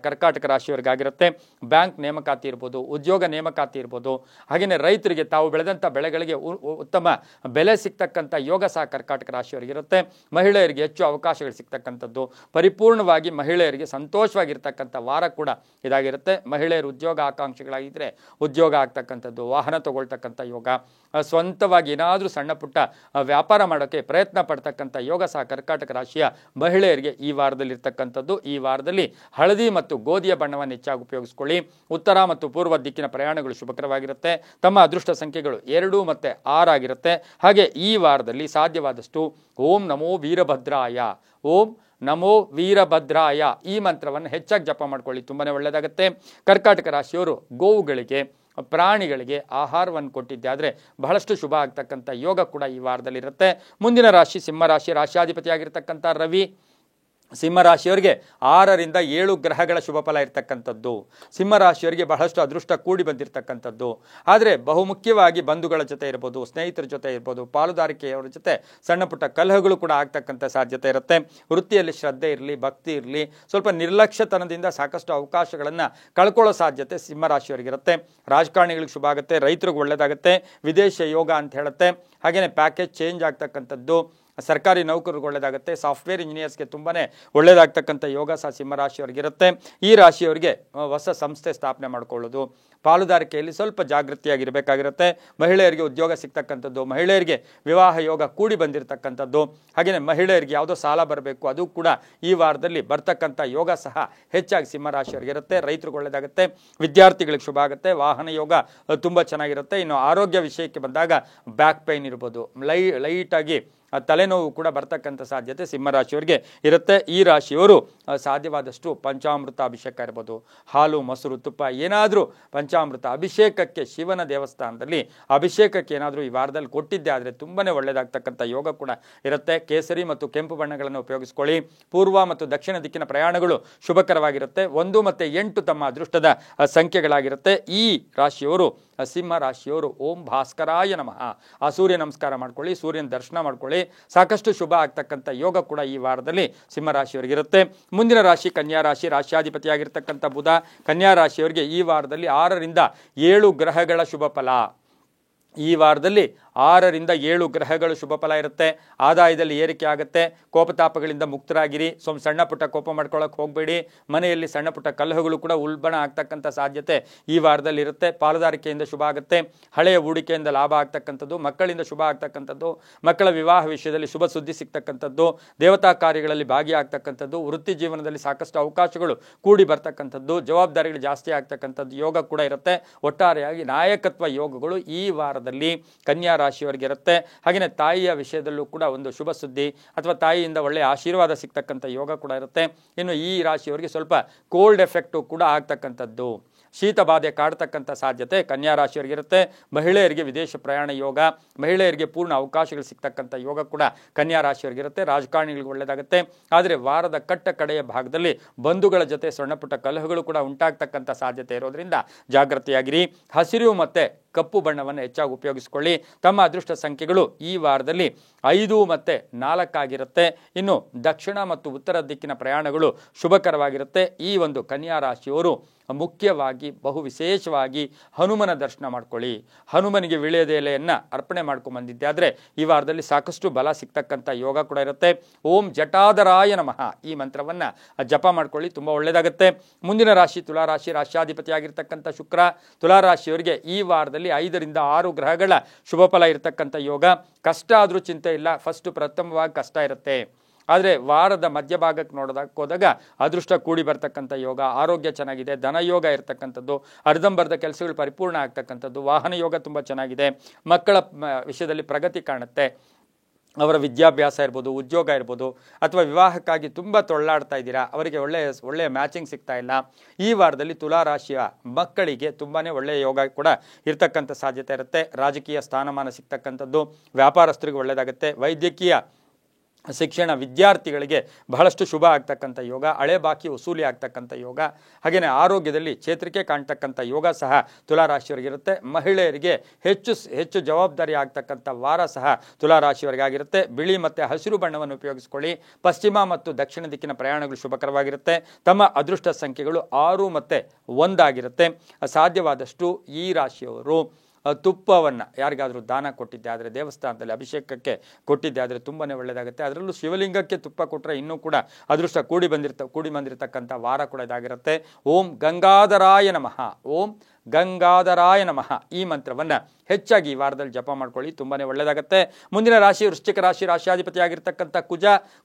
Speaker 1: ಕರ್ಕಾಟಕ ರಾಶಿಯವರಿಗಾಗಿರುತ್ತೆ. ಬ್ಯಾಂಕ್ ನೇಮಕಾತಿ ಇರ್ಬೋದು, ಉದ್ಯೋಗ ನೇಮಕಾತಿ ಇರ್ಬೋದು. ಹಾಗೆಯೇ ರೈತರಿಗೆ ತಾವು ಬೆಳೆದಂಥ ಬೆಳೆಗಳಿಗೆ ಉತ್ತಮ ಬೆಲೆ ಸಿಗ್ತಕ್ಕಂಥ ಯೋಗ ಸಹ ಕರ್ಕಾಟಕ ರಾಶಿಯವರಿಗಿರುತ್ತೆ. ಮಹಿಳೆಯರಿಗೆ ಹೆಚ್ಚು ಅವಕಾಶಗಳು ಸಿಗ್ತಕ್ಕಂಥದ್ದು, ಪರಿಪೂರ್ಣವಾಗಿ ಮಹಿಳೆಯರಿಗೆ ಸಂತೋಷವಾಗಿರ್ತಕ್ಕಂಥ ವಾರ ಕೂಡ ಇದಾಗಿರುತ್ತೆ. ಮಹಿಳೆಯರು ಉದ್ಯೋಗ ಆಕಾಂಕ್ಷಿಗಳಾಗಿದ್ದರೆ ಉದ್ಯೋಗ ಆಗ್ತಕ್ಕಂಥದ್ದು, ವಾಹನ ತಗೊಳ್ತಕ್ಕಂಥ ಯೋಗ, ಸ್ವಂತವಾಗಿ ಏನಾದರೂ ಸಣ್ಣ ಪುಟ್ಟ ವ್ಯಾಪಾರ ಮಾಡೋಕ್ಕೆ ಪ್ರಯತ್ನ ಪಡ್ತಕ್ಕಂಥ ಯೋಗ ಸಹ ಕರ್ಕಾಟಕ ರಾಶಿಯ ಮಹಿಳೆಯರಿಗೆ ಈ ವಾರದಲ್ಲಿ ಇರ್ತಕ್ಕಂಥದ್ದು. ಈ ವಾರದಲ್ಲಿ ಹಳದಿ ಮತ್ತು ಗೋಧಿಯ ಬಣ್ಣವನ್ನು ಹೆಚ್ಚಾಗಿ ಉಪಯೋಗಿಸ್ಕೊಳ್ಳಿ. ಉತ್ತರ ಮತ್ತು ಪೂರ್ವ ದಿಕ್ಕಿನ ಪ್ರಯಾಣಗಳು ಶುಭಕರವಾಗಿರುತ್ತೆ. ತಮ್ಮ ಅದೃಷ್ಟ ಸಂಖ್ಯೆಗಳು 2 ಮತ್ತು 6 ಆಗಿರುತ್ತೆ. ಹಾಗೆ ಈ ವಾರದಲ್ಲಿ ಸಾಧ್ಯವಾದಷ್ಟು ಓಂ ನಮೋ ವೀರಭದ್ರಾಯ, ಓಂ ನಮೋ ವೀರಭದ್ರಾಯ ಈ ಮಂತ್ರವನ್ನು ಹೆಚ್ಚಾಗಿ ಜಪ ಮಾಡ್ಕೊಳ್ಳಿ, ತುಂಬಾ ಒಳ್ಳೆಯದಾಗುತ್ತೆ. ಕರ್ಕಾಟಕ ರಾಶಿಯವರು ಗೋವುಗಳಿಗೆ, ಪ್ರಾಣಿಗಳಿಗೆ ಆಹಾರವನ್ನು ಕೊಟ್ಟಿದ್ದೆ ಆದರೆ ಬಹಳಷ್ಟು ಶುಭ ಆಗ್ತಕ್ಕಂಥ ಯೋಗ ಕೂಡ ಈ ವಾರದಲ್ಲಿರುತ್ತೆ. ಮುಂದಿನ ರಾಶಿ ಸಿಂಹರಾಶಿ, ರಾಶಿಯಾಧಿಪತಿಯಾಗಿರ್ತಕ್ಕಂಥ ರವಿ. ಸಿಂಹರಾಶಿಯವರಿಗೆ 6 ರಿಂದ 7 ಗ್ರಹಗಳ ಶುಭ ಫಲ ಇರ್ತಕ್ಕಂಥದ್ದು. ಸಿಂಹರಾಶಿಯವರಿಗೆ ಬಹಳಷ್ಟು ಅದೃಷ್ಟ ಕೂಡಿ ಬಂದಿರತಕ್ಕಂಥದ್ದು. ಆದರೆ ಬಹುಮುಖ್ಯವಾಗಿ ಬಂಧುಗಳ ಜೊತೆ ಇರ್ಬೋದು, ಸ್ನೇಹಿತರ ಜೊತೆ ಇರ್ಬೋದು, ಪಾಲುದಾರಿಕೆಯವರ ಜೊತೆ ಸಣ್ಣ ಪುಟ್ಟ ಕಲಹಗಳು ಕೂಡ ಆಗ್ತಕ್ಕಂಥ ಸಾಧ್ಯತೆ ಇರುತ್ತೆ. ವೃತ್ತಿಯಲ್ಲಿ ಶ್ರದ್ಧೆ ಇರಲಿ, ಭಕ್ತಿ ಇರಲಿ, ಸ್ವಲ್ಪ ನಿರ್ಲಕ್ಷ್ಯತನದಿಂದ ಸಾಕಷ್ಟು ಅವಕಾಶಗಳನ್ನು ಕಳ್ಕೊಳ್ಳೋ ಸಾಧ್ಯತೆ ಸಿಂಹರಾಶಿಯವರಿಗಿರುತ್ತೆ. ರಾಜಕಾರಣಿಗಳಿಗೆ ಶುಭ ಆಗುತ್ತೆ, ರೈತರಿಗೆ ಒಳ್ಳೆಯದಾಗುತ್ತೆ, ವಿದೇಶ ಯೋಗ ಅಂತ ಹೇಳುತ್ತೆ. ಹಾಗೆಯೇ ಪ್ಯಾಕೇಜ್ ಚೇಂಜ್ ಆಗ್ತಕ್ಕಂಥದ್ದು, ಸರ್ಕಾರಿ ನೌಕರರಿಗೆ ಒಳ್ಳೆಯದಾಗುತ್ತೆ, ಸಾಫ್ಟ್ವೇರ್ ಇಂಜಿನಿಯರ್ಸ್ಗೆ ತುಂಬಾ ಒಳ್ಳೆಯದಾಗ್ತಕ್ಕಂಥ ಯೋಗ ಸಹ ಸಿಂಹರಾಶಿಯವರಿಗಿರುತ್ತೆ. ಈ ರಾಶಿಯವರಿಗೆ ಹೊಸ ಸಂಸ್ಥೆ ಸ್ಥಾಪನೆ ಮಾಡ್ಕೊಳ್ಳೋದು, ಪಾಲುದಾರಿಕೆಯಲ್ಲಿ ಸ್ವಲ್ಪ ಜಾಗೃತಿಯಾಗಿರಬೇಕಾಗಿರುತ್ತೆ. ಮಹಿಳೆಯರಿಗೆ ಉದ್ಯೋಗ ಸಿಗ್ತಕ್ಕಂಥದ್ದು, ಮಹಿಳೆಯರಿಗೆ ವಿವಾಹ ಯೋಗ ಕೂಡಿ ಬಂದಿರತಕ್ಕಂಥದ್ದು. ಹಾಗೆಯೇ ಮಹಿಳೆಯರಿಗೆ ಯಾವುದೋ ಸಾಲ ಬರಬೇಕು, ಅದು ಕೂಡ ಈ ವಾರದಲ್ಲಿ ಬರ್ತಕ್ಕಂಥ ಯೋಗ ಸಹ ಹೆಚ್ಚಾಗಿ ಸಿಂಹರಾಶಿಯವರಿಗಿರುತ್ತೆ. ರೈತರಿಗೆ ಒಳ್ಳೆಯದಾಗುತ್ತೆ, ವಿದ್ಯಾರ್ಥಿಗಳಿಗೆ ಶುಭ ಆಗುತ್ತೆ, ವಾಹನ ಯೋಗ ತುಂಬ ಚೆನ್ನಾಗಿರುತ್ತೆ. ಇನ್ನು ಆರೋಗ್ಯ ವಿಷಯಕ್ಕೆ ಬಂದಾಗ ಬ್ಯಾಕ್ ಪೈನ್ ಇರ್ಬೋದು, ಲೈಟಾಗಿ ತಲೆನೋವು ಕೂಡ ಬರ್ತಕ್ಕಂಥ ಸಾಧ್ಯತೆ ಸಿಂಹರಾಶಿಯವರಿಗೆ ಇರುತ್ತೆ. ಈ ರಾಶಿಯವರು ಸಾಧ್ಯವಾದಷ್ಟು ಪಂಚಾಮೃತ ಅಭಿಷೇಕ ಇರ್ಬೋದು, ಹಾಲು ಮೊಸರು ತುಪ್ಪ ಏನಾದರೂ ಪಂಚಾಮೃತ ಅಭಿಷೇಕಕ್ಕೆ ಶಿವನ ದೇವಸ್ಥಾನದಲ್ಲಿ ಅಭಿಷೇಕಕ್ಕೆ ಏನಾದರೂ ಈ ವಾರದಲ್ಲಿ ಕೊಟ್ಟಿದ್ದೆ ಆದರೆ ತುಂಬಾ ಒಳ್ಳೆಯದಾಗ್ತಕ್ಕಂಥ ಯೋಗ ಕೂಡ ಇರುತ್ತೆ. ಕೇಸರಿ ಮತ್ತು ಕೆಂಪು ಬಣ್ಣಗಳನ್ನು ಉಪಯೋಗಿಸ್ಕೊಳ್ಳಿ. ಪೂರ್ವ ಮತ್ತು ದಕ್ಷಿಣ ದಿಕ್ಕಿನ ಪ್ರಯಾಣಗಳು ಶುಭಕರವಾಗಿರುತ್ತೆ. 1 ಮತ್ತು 8 ತಮ್ಮ ಅದೃಷ್ಟದ ಸಂಖ್ಯೆಗಳಾಗಿರುತ್ತೆ. ಈ ರಾಶಿಯವರು ಸಿಂಹ ರಾಶಿಯವರು ಓಂ ಭಾಸ್ಕರಾಯ ನಮಃ ಆ ಸೂರ್ಯ ನಮಸ್ಕಾರ ಮಾಡ್ಕೊಳ್ಳಿ, ಸೂರ್ಯನ ದರ್ಶನ ಮಾಡ್ಕೊಳ್ಳಿ. ಸಾಕಷ್ಟು ಶುಭ ಆಗ್ತಕ್ಕಂಥ ಯೋಗ ಕೂಡ ಈ ವಾರದಲ್ಲಿ ಸಿಂಹರಾಶಿಯವರಿಗಿರುತ್ತೆ. ಮುಂದಿನ ರಾಶಿ ಕನ್ಯಾ ರಾಶಿ, ರಾಶಿಯಾಧಿಪತಿಯಾಗಿರ್ತಕ್ಕಂಥ ಬುಧ. ಕನ್ಯಾ ರಾಶಿಯವರಿಗೆ ಈ ವಾರದಲ್ಲಿ 6 ರಿಂದ 7 ಗ್ರಹಗಳ ಶುಭ ಫಲ. ಈ ವಾರದಲ್ಲಿ 6ರಿಂದ 7 ಗ್ರಹಗಳು ಶುಭ ಫಲ ಇರುತ್ತೆ. ಆದಾಯದಲ್ಲಿ ಏರಿಕೆ ಆಗುತ್ತೆ. ಕೋಪತಾಪಗಳಿಂದ ಮುಕ್ತರಾಗಿರಿ. ಸಣ್ಣ ಪುಟ್ಟ ಕೋಪ ಮಾಡ್ಕೊಳ್ಳೋಕೆ ಹೋಗಬೇಡಿ. ಮನೆಯಲ್ಲಿ ಸಣ್ಣ ಪುಟ್ಟ ಕಲಹಗಳು ಕೂಡ ಉಲ್ಬಣ ಆಗ್ತಕ್ಕಂಥ ಸಾಧ್ಯತೆ ಈ ವಾರದಲ್ಲಿ ಇರುತ್ತೆ. ಪಾಲುದಾರಿಕೆಯಿಂದ ಶುಭ ಆಗುತ್ತೆ. ಹಳೆಯ ಹೂಡಿಕೆಯಿಂದ ಲಾಭ ಆಗ್ತಕ್ಕಂಥದ್ದು, ಮಕ್ಕಳಿಂದ ಶುಭ ಆಗ್ತಕ್ಕಂಥದ್ದು, ಮಕ್ಕಳ ವಿವಾಹ ವಿಷಯದಲ್ಲಿ ಶುಭ ಸುದ್ದಿ ಸಿಗ್ತಕ್ಕಂಥದ್ದು, ದೇವತಾ ಕಾರ್ಯಗಳಲ್ಲಿ ಭಾಗಿಯಾಗ್ತಕ್ಕಂಥದ್ದು, ವೃತ್ತಿ ಜೀವನದಲ್ಲಿ ಸಾಕಷ್ಟು ಅವಕಾಶಗಳು ಕೂಡಿ ಬರ್ತಕ್ಕಂಥದ್ದು, ಜವಾಬ್ದಾರಿಗಳು ಜಾಸ್ತಿ ಆಗ್ತಕ್ಕಂಥದ್ದು ಯೋಗ ಕೂಡ ಇರುತ್ತೆ. ಒಟ್ಟಾರೆಯಾಗಿ ನಾಯಕತ್ವ ಯೋಗಗಳು ಈ ವಾರದಲ್ಲಿ ಕನ್ಯಾ ರಾಶಿಯವರಿಗೆ ಇರುತ್ತೆ. ಹಾಗೆಯೇ ತಾಯಿಯ ವಿಷಯದಲ್ಲೂ ಕೂಡ ಒಂದು ಶುಭ ಸುದ್ದಿ ಅಥವಾ ತಾಯಿಯಿಂದ ಒಳ್ಳೆಯ ಆಶೀರ್ವಾದ ಸಿಗ್ತಕ್ಕಂಥ ಯೋಗ ಕೂಡ ಇರುತ್ತೆ. ಇನ್ನು ಈ ರಾಶಿಯವರಿಗೆ ಸ್ವಲ್ಪ ಕೋಲ್ಡ್ ಎಫೆಕ್ಟು ಕೂಡ ಆಗ್ತಕ್ಕಂಥದ್ದು, ಶೀತ ಬಾಧೆ ಕಾಡ್ತಕ್ಕಂಥ ಸಾಧ್ಯತೆ ಕನ್ಯಾ ರಾಶಿಯವರಿಗೆ ಇರುತ್ತೆ. ಮಹಿಳೆಯರಿಗೆ ವಿದೇಶ ಪ್ರಯಾಣ ಯೋಗ, ಮಹಿಳೆಯರಿಗೆ ಪೂರ್ಣ ಅವಕಾಶಗಳು ಸಿಗ್ತಕ್ಕಂಥ ಯೋಗ ಕೂಡ ಕನ್ಯಾ ರಾಶಿಯವರಿಗೆ ಇರುತ್ತೆ. ರಾಜಕಾರಣಿಗಳಿಗೆ ಒಳ್ಳೆಯದಾಗುತ್ತೆ. ಆದರೆ ವಾರದ ಕಡೆಯ ಭಾಗದಲ್ಲಿ ಬಂಧುಗಳ ಜೊತೆ ಸಣ್ಣ ಪುಟ್ಟ ಕಲಹಗಳು ಕೂಡ ಉಂಟಾಗ್ತಕ್ಕಂಥ ಸಾಧ್ಯತೆ ಇರೋದ್ರಿಂದ ಜಾಗೃತಿಯಾಗಿರಿ. ಹಸಿರು ಮತ್ತು ಕಪ್ಪು ಬಣ್ಣವನ್ನು ಹೆಚ್ಚಾಗಿ ಉಪಯೋಗಿಸಿಕೊಳ್ಳಿ. ತಮ್ಮ ಅದೃಷ್ಟ ಸಂಖ್ಯೆಗಳು ಈ ವಾರದಲ್ಲಿ 5 ಮತ್ತು 4 ಆಗಿರುತ್ತೆ. ಇನ್ನು ದಕ್ಷಿಣ ಮತ್ತು ಉತ್ತರ ದಿಕ್ಕಿನ ಪ್ರಯಾಣಗಳು ಶುಭಕರವಾಗಿರುತ್ತೆ. ಈ ಒಂದು ಕನ್ಯಾ ರಾಶಿಯವರು ಮುಖ್ಯವಾಗಿ ಬಹು ವಿಶೇಷವಾಗಿ ಹನುಮನ ದರ್ಶನ ಮಾಡ್ಕೊಳ್ಳಿ. ಹನುಮನಿಗೆ ವಿಳೆಯದ ಎಲೆಯನ್ನು ಅರ್ಪಣೆ ಮಾಡ್ಕೊಂಡ್ಬಂದಿದ್ದೆ ಆದರೆ ಈ ವಾರದಲ್ಲಿ ಸಾಕಷ್ಟು ಬಲ ಸಿಗ್ತಕ್ಕಂಥ ಯೋಗ ಕೂಡ ಇರುತ್ತೆ. ಓಂ ಜಟಾಧರಾಯ ನಮಃ ಈ ಮಂತ್ರವನ್ನು ಜಪ ಮಾಡ್ಕೊಳ್ಳಿ, ತುಂಬ ಒಳ್ಳೆಯದಾಗುತ್ತೆ. ಮುಂದಿನ ರಾಶಿ ತುಲಾರಾಶಿ. ರಾಶ್ಯಾಧಿಪತಿಯಾಗಿರ್ತಕ್ಕಂಥ ಶುಕ್ರ ತುಲಾರಾಶಿಯವರಿಗೆ ಈ ವಾರದಲ್ಲಿ 5ರಿಂದ 6 ಗ್ರಹಗಳ ಶುಭ ಫಲ ಇರತಕ್ಕಂಥ ಯೋಗ. ಕಷ್ಟ ಆದರೂ ಚಿಂತೆ ಇಲ್ಲ, ಫಸ್ಟ್ ಪ್ರಥಮವಾಗಿ ಕಷ್ಟ ಇರುತ್ತೆ. ಆದರೆ ವಾರದ ಮಧ್ಯಭಾಗಕ್ಕೆ ಹೋದಾಗ ಅದೃಷ್ಟ ಕೂಡಿ ಬರ್ತಕ್ಕಂಥ ಯೋಗ, ಆರೋಗ್ಯ ಚೆನ್ನಾಗಿದೆ, ಧನ ಯೋಗ ಇರತಕ್ಕಂಥದ್ದು, ಅರ್ಧಂಬರ್ಧ ಕೆಲಸಗಳು ಪರಿಪೂರ್ಣ ಆಗ್ತಕ್ಕಂಥದ್ದು, ವಾಹನ ಯೋಗ ತುಂಬ ಚೆನ್ನಾಗಿದೆ. ಮಕ್ಕಳ ವಿಷಯದಲ್ಲಿ ಪ್ರಗತಿ ಕಾಣುತ್ತೆ. ಅವರ ವಿದ್ಯಾಭ್ಯಾಸ ಇರ್ಬೋದು, ಉದ್ಯೋಗ ಇರ್ಬೋದು, ಅಥವಾ ವಿವಾಹಕ್ಕಾಗಿ ತುಂಬ ತೊಳ್ಳಾಡ್ತಾ ಇದ್ದೀರಾ, ಅವರಿಗೆ ಒಳ್ಳೆಯ ಮ್ಯಾಚಿಂಗ್ ಸಿಗ್ತಾ ಇಲ್ಲ. ಈ ವಾರದಲ್ಲಿ ತುಲಾರಾಶಿಯ ಮಕ್ಕಳಿಗೆ ತುಂಬಾ ಒಳ್ಳೆಯ ಯೋಗ ಕೂಡ ಇರ್ತಕ್ಕಂಥ ಸಾಧ್ಯತೆ ಇರುತ್ತೆ. ರಾಜಕೀಯ ಸ್ಥಾನಮಾನ ಸಿಗ್ತಕ್ಕಂಥದ್ದು, ವ್ಯಾಪಾರಸ್ಥರಿಗೆ ಒಳ್ಳೆಯದಾಗುತ್ತೆ. ವೈದ್ಯಕೀಯ ಶಿಕ್ಷಣ ವಿದ್ಯಾರ್ಥಿಗಳಿಗೆ ಬಹಳಷ್ಟು ಶುಭ ಆಗ್ತಕ್ಕಂಥ ಯೋಗ. ಹಳೆ ಬಾಕಿ ವಸೂಲಿ ಆಗ್ತಕ್ಕಂಥ ಯೋಗ. ಹಾಗೆಯೇ ಆರೋಗ್ಯದಲ್ಲಿ ಚೇತರಿಕೆ ಕಾಣ್ತಕ್ಕಂಥ ಯೋಗ ಸಹ ತುಲಾರಾಶಿಯವರಿಗಿರುತ್ತೆ. ಮಹಿಳೆಯರಿಗೆ ಹೆಚ್ಚು ಜವಾಬ್ದಾರಿ ಆಗ್ತಕ್ಕಂಥ ವಾರ ಸಹ ತುಲಾರಾಶಿಯವರಿಗಾಗಿರುತ್ತೆ. ಬಿಳಿ ಮತ್ತು ಹಸಿರು ಬಣ್ಣವನ್ನು ಉಪಯೋಗಿಸಿಕೊಳ್ಳಿ. ಪಶ್ಚಿಮ ಮತ್ತು ದಕ್ಷಿಣ ದಿಕ್ಕಿನ ಪ್ರಯಾಣಗಳು ಶುಭಕರವಾಗಿರುತ್ತೆ. ತಮ್ಮ ಅದೃಷ್ಟ ಸಂಖ್ಯೆಗಳು 6 ಮತ್ತು 1 ಆಗಿರುತ್ತೆ. ಸಾಧ್ಯವಾದಷ್ಟು ಈ ರಾಶಿಯವರು ತುಪ್ಪವನ್ನು ಯಾರಿಗಾದರೂ ದಾನ ಕೊಟ್ಟಿದ್ದೆ ಆದರೆ, ದೇವಸ್ಥಾನದಲ್ಲಿ ಅಭಿಷೇಕಕ್ಕೆ ಕೊಟ್ಟಿದ್ದೆ ಆದರೆ ತುಂಬಾ ಒಳ್ಳೆಯದಾಗುತ್ತೆ. ಅದರಲ್ಲೂ ಶಿವಲಿಂಗಕ್ಕೆ ತುಪ್ಪ ಕೊಟ್ಟರೆ ಇನ್ನೂ ಕೂಡ ಅದೃಷ್ಟ ಕೂಡಿ ಬಂದಿರತಕ್ಕಂಥ ವಾರ ಕೂಡ ಇದಾಗಿರುತ್ತೆ. ಓಂ ಗಂಗಾಧರಾಯ ನಮಃ, ಓಂ ಗಂಗಾಧರಾಯ ನಮಃ ಈ ಮಂತ್ರವನ್ನು ಹೆಚ್ಚಾಗಿ ಈ ವಾರದಲ್ಲಿ ಜಪ ಮಾಡ್ಕೊಳ್ಳಿ, ತುಂಬಾ ಒಳ್ಳೆಯದಾಗುತ್ತೆ. ಮುಂದಿನ ರಾಶಿ ವೃಶ್ಚಿಕ ರಾಶಿ. ರಾಶಿಯಾಧಿಪತಿಯಾಗಿರ್ತಕ್ಕಂಥ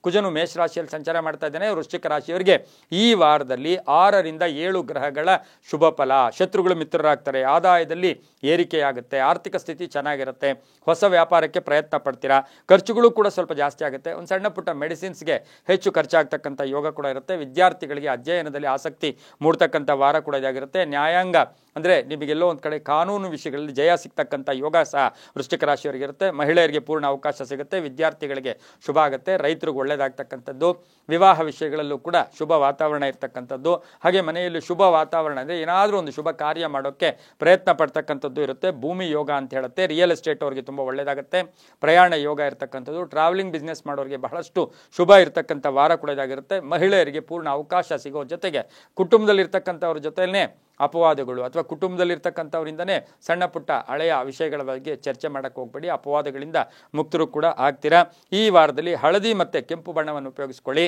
Speaker 1: ಕುಜನು ಮೇಷರಾಶಿಯಲ್ಲಿ ಸಂಚಾರ ಮಾಡ್ತಾ ಇದ್ದಾನೆ. ವೃಶ್ಚಿಕ ರಾಶಿಯವರಿಗೆ ಈ ವಾರದಲ್ಲಿ 6ರಿಂದ 7 ಗ್ರಹಗಳ ಶುಭ ಫಲ. ಶತ್ರುಗಳು ಮಿತ್ರರಾಗ್ತಾರೆ, ಆದಾಯದಲ್ಲಿ ಏರಿಕೆಯಾಗುತ್ತೆ, ಆರ್ಥಿಕ ಸ್ಥಿತಿ ಚೆನ್ನಾಗಿರುತ್ತೆ, ಹೊಸ ವ್ಯಾಪಾರಕ್ಕೆ ಪ್ರಯತ್ನ ಪಡ್ತೀರಾ, ಖರ್ಚುಗಳು ಕೂಡ ಸ್ವಲ್ಪ ಜಾಸ್ತಿ ಆಗುತ್ತೆ. ಒಂದು ಸಣ್ಣ ಪುಟ್ಟ ಮೆಡಿಸಿನ್ಸ್ಗೆ ಹೆಚ್ಚು ಖರ್ಚಾಗ್ತಕ್ಕಂಥ ಯೋಗ ಕೂಡ ಇರುತ್ತೆ. ವಿದ್ಯಾರ್ಥಿಗಳಿಗೆ ಅಧ್ಯಯನದಲ್ಲಿ ಆಸಕ್ತಿ ಮೂಡ್ತಕ್ಕಂಥ ವಾರ ಕೂಡ ಇದಾಗಿರುತ್ತೆ. ನ್ಯಾಯಾಂಗ ಅಂದರೆ ನಿಮಗೆಲ್ಲೋ ಒಂದು ಕಡೆ ಕಾನೂನು ವಿಷಯಗಳಲ್ಲಿ ಜಯ ಸಿಗ್ತಕ್ಕಂಥ ಯೋಗ ಸಹ ವೃಶ್ಚಿಕ ರಾಶಿಯವರಿಗೆ ಇರುತ್ತೆ. ಮಹಿಳೆಯರಿಗೆ ಪೂರ್ಣ ಅವಕಾಶ ಸಿಗುತ್ತೆ, ವಿದ್ಯಾರ್ಥಿಗಳಿಗೆ ಶುಭ ಆಗುತ್ತೆ, ರೈತರಿಗೆ ಒಳ್ಳೆಯದಾಗ್ತಕ್ಕಂಥದ್ದು, ವಿವಾಹ ವಿಷಯಗಳಲ್ಲೂ ಕೂಡ ಶುಭ ವಾತಾವರಣ ಇರ್ತಕ್ಕಂಥದ್ದು. ಹಾಗೆ ಮನೆಯಲ್ಲಿ ಶುಭ ವಾತಾವರಣ ಅಂದರೆ ಏನಾದರೂ ಒಂದು ಶುಭ ಕಾರ್ಯ ಮಾಡೋಕ್ಕೆ ಪ್ರಯತ್ನ ಪಡ್ತಕ್ಕಂಥದ್ದು ಇರುತ್ತೆ. ಭೂಮಿ ಯೋಗ ಅಂತ ಹೇಳುತ್ತೆ. ರಿಯಲ್ ಎಸ್ಟೇಟ್ ಅವರಿಗೆ ತುಂಬ ಒಳ್ಳೆಯದಾಗುತ್ತೆ. ಪ್ರಯಾಣ ಯೋಗ ಇರ್ತಕ್ಕಂಥದ್ದು, ಟ್ರಾವೆಲಿಂಗ್ ಬಿಸ್ನೆಸ್ ಮಾಡೋರಿಗೆ ಬಹಳಷ್ಟು ಶುಭ ಇರ್ತಕ್ಕಂಥ ವಾರ ಕೂಡ ಇದಾಗಿರುತ್ತೆ. ಮಹಿಳೆಯರಿಗೆ ಪೂರ್ಣ ಅವಕಾಶ ಸಿಗೋ ಜೊತೆಗೆ ಕುಟುಂಬದಲ್ಲಿರ್ತಕ್ಕಂಥವ್ರ ಜೊತೆಯೇ ಅಪವಾದಗಳು ಅಥವಾ ಕುಟುಂಬದಲ್ಲಿರ್ತಕ್ಕಂಥವರಿಂದನೇ ಸಣ್ಣ ಪುಟ್ಟ ಹಳೆಯ ವಿಷಯಗಳ ಬಗ್ಗೆ ಚರ್ಚೆ ಮಾಡೋಕ್ಕೆ ಹೋಗಬೇಡಿ, ಅಪವಾದಗಳಿಂದ ಮುಕ್ತರು ಕೂಡ ಆಗ್ತೀರಾ. ಈ ವಾರದಲ್ಲಿ ಹಳದಿ ಮತ್ತು ಕೆಂಪು ಬಣ್ಣವನ್ನು ಉಪಯೋಗಿಸ್ಕೊಳ್ಳಿ.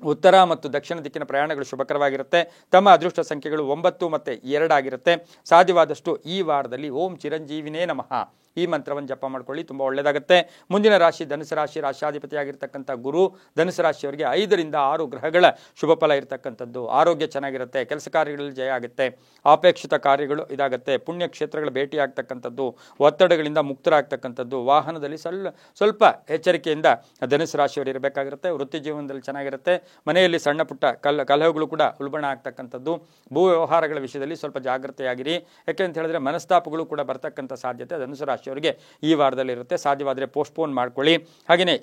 Speaker 1: ಉತ್ತರ ಮತ್ತು ದಕ್ಷಿಣ ದಿಕ್ಕಿನ ಪ್ರಯಾಣಗಳು ಶುಭಕರವಾಗಿರುತ್ತೆ. ತಮ್ಮ ಅದೃಷ್ಟ ಸಂಖ್ಯೆಗಳು 9 ಮತ್ತು 2 ಆಗಿರುತ್ತೆ. ಸಾಧ್ಯವಾದಷ್ಟು ಈ ವಾರದಲ್ಲಿ ಓಂ ಚಿರಂಜೀವಿನೇ ನಮಃ ಈ ಮಂತ್ರವನ್ನು ಜಪ ಮಾಡ್ಕೊಳ್ಳಿ, ತುಂಬ ಒಳ್ಳೆಯದಾಗುತ್ತೆ. ಮುಂದಿನ ರಾಶಿ ಧನುಸು ರಾಶಿ. ರಾಶಿಯಾಧಿಪತಿಯಾಗಿರ್ತಕ್ಕಂಥ ಗುರು ಧನುಸು ರಾಶಿಯವರಿಗೆ 5ರಿಂದ 6 ಗ್ರಹಗಳ ಶುಭ ಫಲ ಇರತಕ್ಕಂಥದ್ದು. ಆರೋಗ್ಯ ಚೆನ್ನಾಗಿರುತ್ತೆ, ಕೆಲಸ ಕಾರ್ಯಗಳಲ್ಲಿ ಜಯ ಆಗುತ್ತೆ, ಅಪೇಕ್ಷಿತ ಕಾರ್ಯಗಳು ಇದಾಗುತ್ತೆ, ಪುಣ್ಯಕ್ಷೇತ್ರಗಳ ಭೇಟಿ ಆಗ್ತಕ್ಕಂಥದ್ದು, ಒತ್ತಡಗಳಿಂದ ಮುಕ್ತರಾಗ್ತಕ್ಕಂಥದ್ದು, ವಾಹನದಲ್ಲಿ ಸ್ವಲ್ಪ ಎಚ್ಚರಿಕೆಯಿಂದ ಧನುಸು ರಾಶಿಯವರು ಇರಬೇಕಾಗಿರುತ್ತೆ. ವೃತ್ತಿ ಜೀವನದಲ್ಲಿ ಚೆನ್ನಾಗಿರುತ್ತೆ. ಮನೆಯಲ್ಲಿ ಸಣ್ಣ ಪುಟ್ಟ ಕಲಹಗಳು ಕೂಡ ಉಲ್ಬಣ ಆಗ್ತಕ್ಕಂಥದ್ದು. ಭೂ ವ್ಯವಹಾರಗಳ ವಿಷಯದಲ್ಲಿ ಸ್ವಲ್ಪ ಜಾಗೃತೆಯಾಗಿರಿ. ಯಾಕೆಂತ ಹೇಳಿದ್ರೆ ಮನಸ್ತಾಪಗಳು ಕೂಡ ಬರ್ತಕ್ಕಂಥ ಸಾಧ್ಯತೆ ಧನುಸು ರಾಶಿಯವರಿಗೆ ಈ ವಾರದಲ್ಲಿ ಇರುತ್ತೆ. ಸಾಧ್ಯವಾದರೆ ಪೋಸ್ಟ್ಪೋನ್ ಮಾಡ್ಕೊಳ್ಳಿ. ಹಾಗೆಯೇ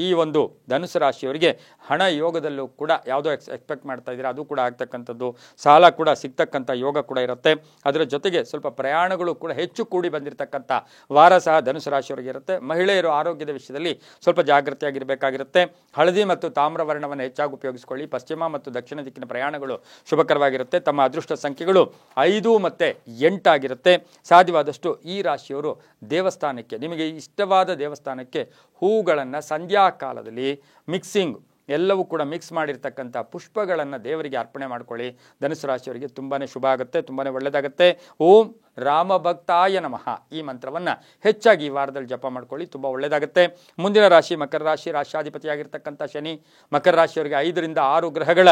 Speaker 1: ಈ ಒಂದು ಧನುಸು ರಾಶಿಯವರಿಗೆ ಹಣ ಯೋಗದಲ್ಲೂ ಕೂಡ ಯಾವುದೋ ಎಕ್ಸ್ಪೆಕ್ಟ್ ಮಾಡ್ತಾ ಇದ್ದೀರಾ ಅದು ಕೂಡ ಆಗ್ತಕ್ಕಂಥದ್ದು, ಸಾಲ ಕೂಡ ಸಿಗ್ತಕ್ಕಂಥ ಯೋಗ ಕೂಡ ಇರುತ್ತೆ. ಅದರ ಜೊತೆಗೆ ಸ್ವಲ್ಪ ಪ್ರಯಾಣಗಳು ಕೂಡ ಹೆಚ್ಚು ಕೂಡಿ ಬಂದಿರತಕ್ಕಂಥ ವಾರ ಸಹ ಧನುಸು ರಾಶಿಯವರಿಗೆ ಇರುತ್ತೆ. ಮಹಿಳೆಯರು ಆರೋಗ್ಯದ ವಿಷಯದಲ್ಲಿ ಸ್ವಲ್ಪ ಜಾಗೃತಿಯಾಗಿರಬೇಕಾಗಿರುತ್ತೆ. ಹಳದಿ ಮತ್ತು ತಾಮ್ರವರ್ಣವನ್ನು ಹೆಚ್ಚಾಗಿ ಉಪಯೋಗಿಸಿಕೊಳ್ಳಿ. ಪಶ್ಚಿಮ ಮತ್ತು ದಕ್ಷಿಣ ದಿಕ್ಕಿನ ಪ್ರಯಾಣಗಳು ಶುಭಕರವಾಗಿರುತ್ತೆ. ತಮ್ಮ ಅದೃಷ್ಟ ಸಂಖ್ಯೆಗಳು 5 ಮತ್ತು 8 ಆಗಿರುತ್ತೆ. ಸಾಧ್ಯವಾದಷ್ಟು ಈ ರಾಶಿಯವರು ದೇವಸ್ಥಾನಕ್ಕೆ, ನಿಮಗೆ ಇಷ್ಟವಾದ ದೇವಸ್ಥಾನಕ್ಕೆ ಹೂಗಳನ್ನು ಸಂಧ್ಯಾ ಕಾಲದಲ್ಲಿ ಮಿಕ್ಸಿಂಗ್ ಎಲ್ಲವೂ ಕೂಡ ಮಿಕ್ಸ್ ಮಾಡಿರ್ತಕ್ಕಂಥ ಪುಷ್ಪಗಳನ್ನು ದೇವರಿಗೆ ಅರ್ಪಣೆ ಮಾಡ್ಕೊಳ್ಳಿ. ಧನುಸು ರಾಶಿಯವರಿಗೆ ತುಂಬಾ ಶುಭ ಆಗುತ್ತೆ, ತುಂಬಾ ಒಳ್ಳೆಯದಾಗುತ್ತೆ. ಓಂ ರಾಮಭಕ್ತಾಯ ನಮಃ ಈ ಮಂತ್ರವನ್ನು ಹೆಚ್ಚಾಗಿ ಈ ವಾರದಲ್ಲಿ ಜಪ ಮಾಡ್ಕೊಳ್ಳಿ, ತುಂಬ ಒಳ್ಳೆಯದಾಗುತ್ತೆ. ಮುಂದಿನ ರಾಶಿ ಮಕರ ರಾಶಿ. ರಾಶಿಯಾಧಿಪತಿಯಾಗಿರ್ತಕ್ಕಂಥ ಶನಿ ಮಕರ ರಾಶಿಯವರಿಗೆ 5 ರಿಂದ 6 ಗ್ರಹಗಳ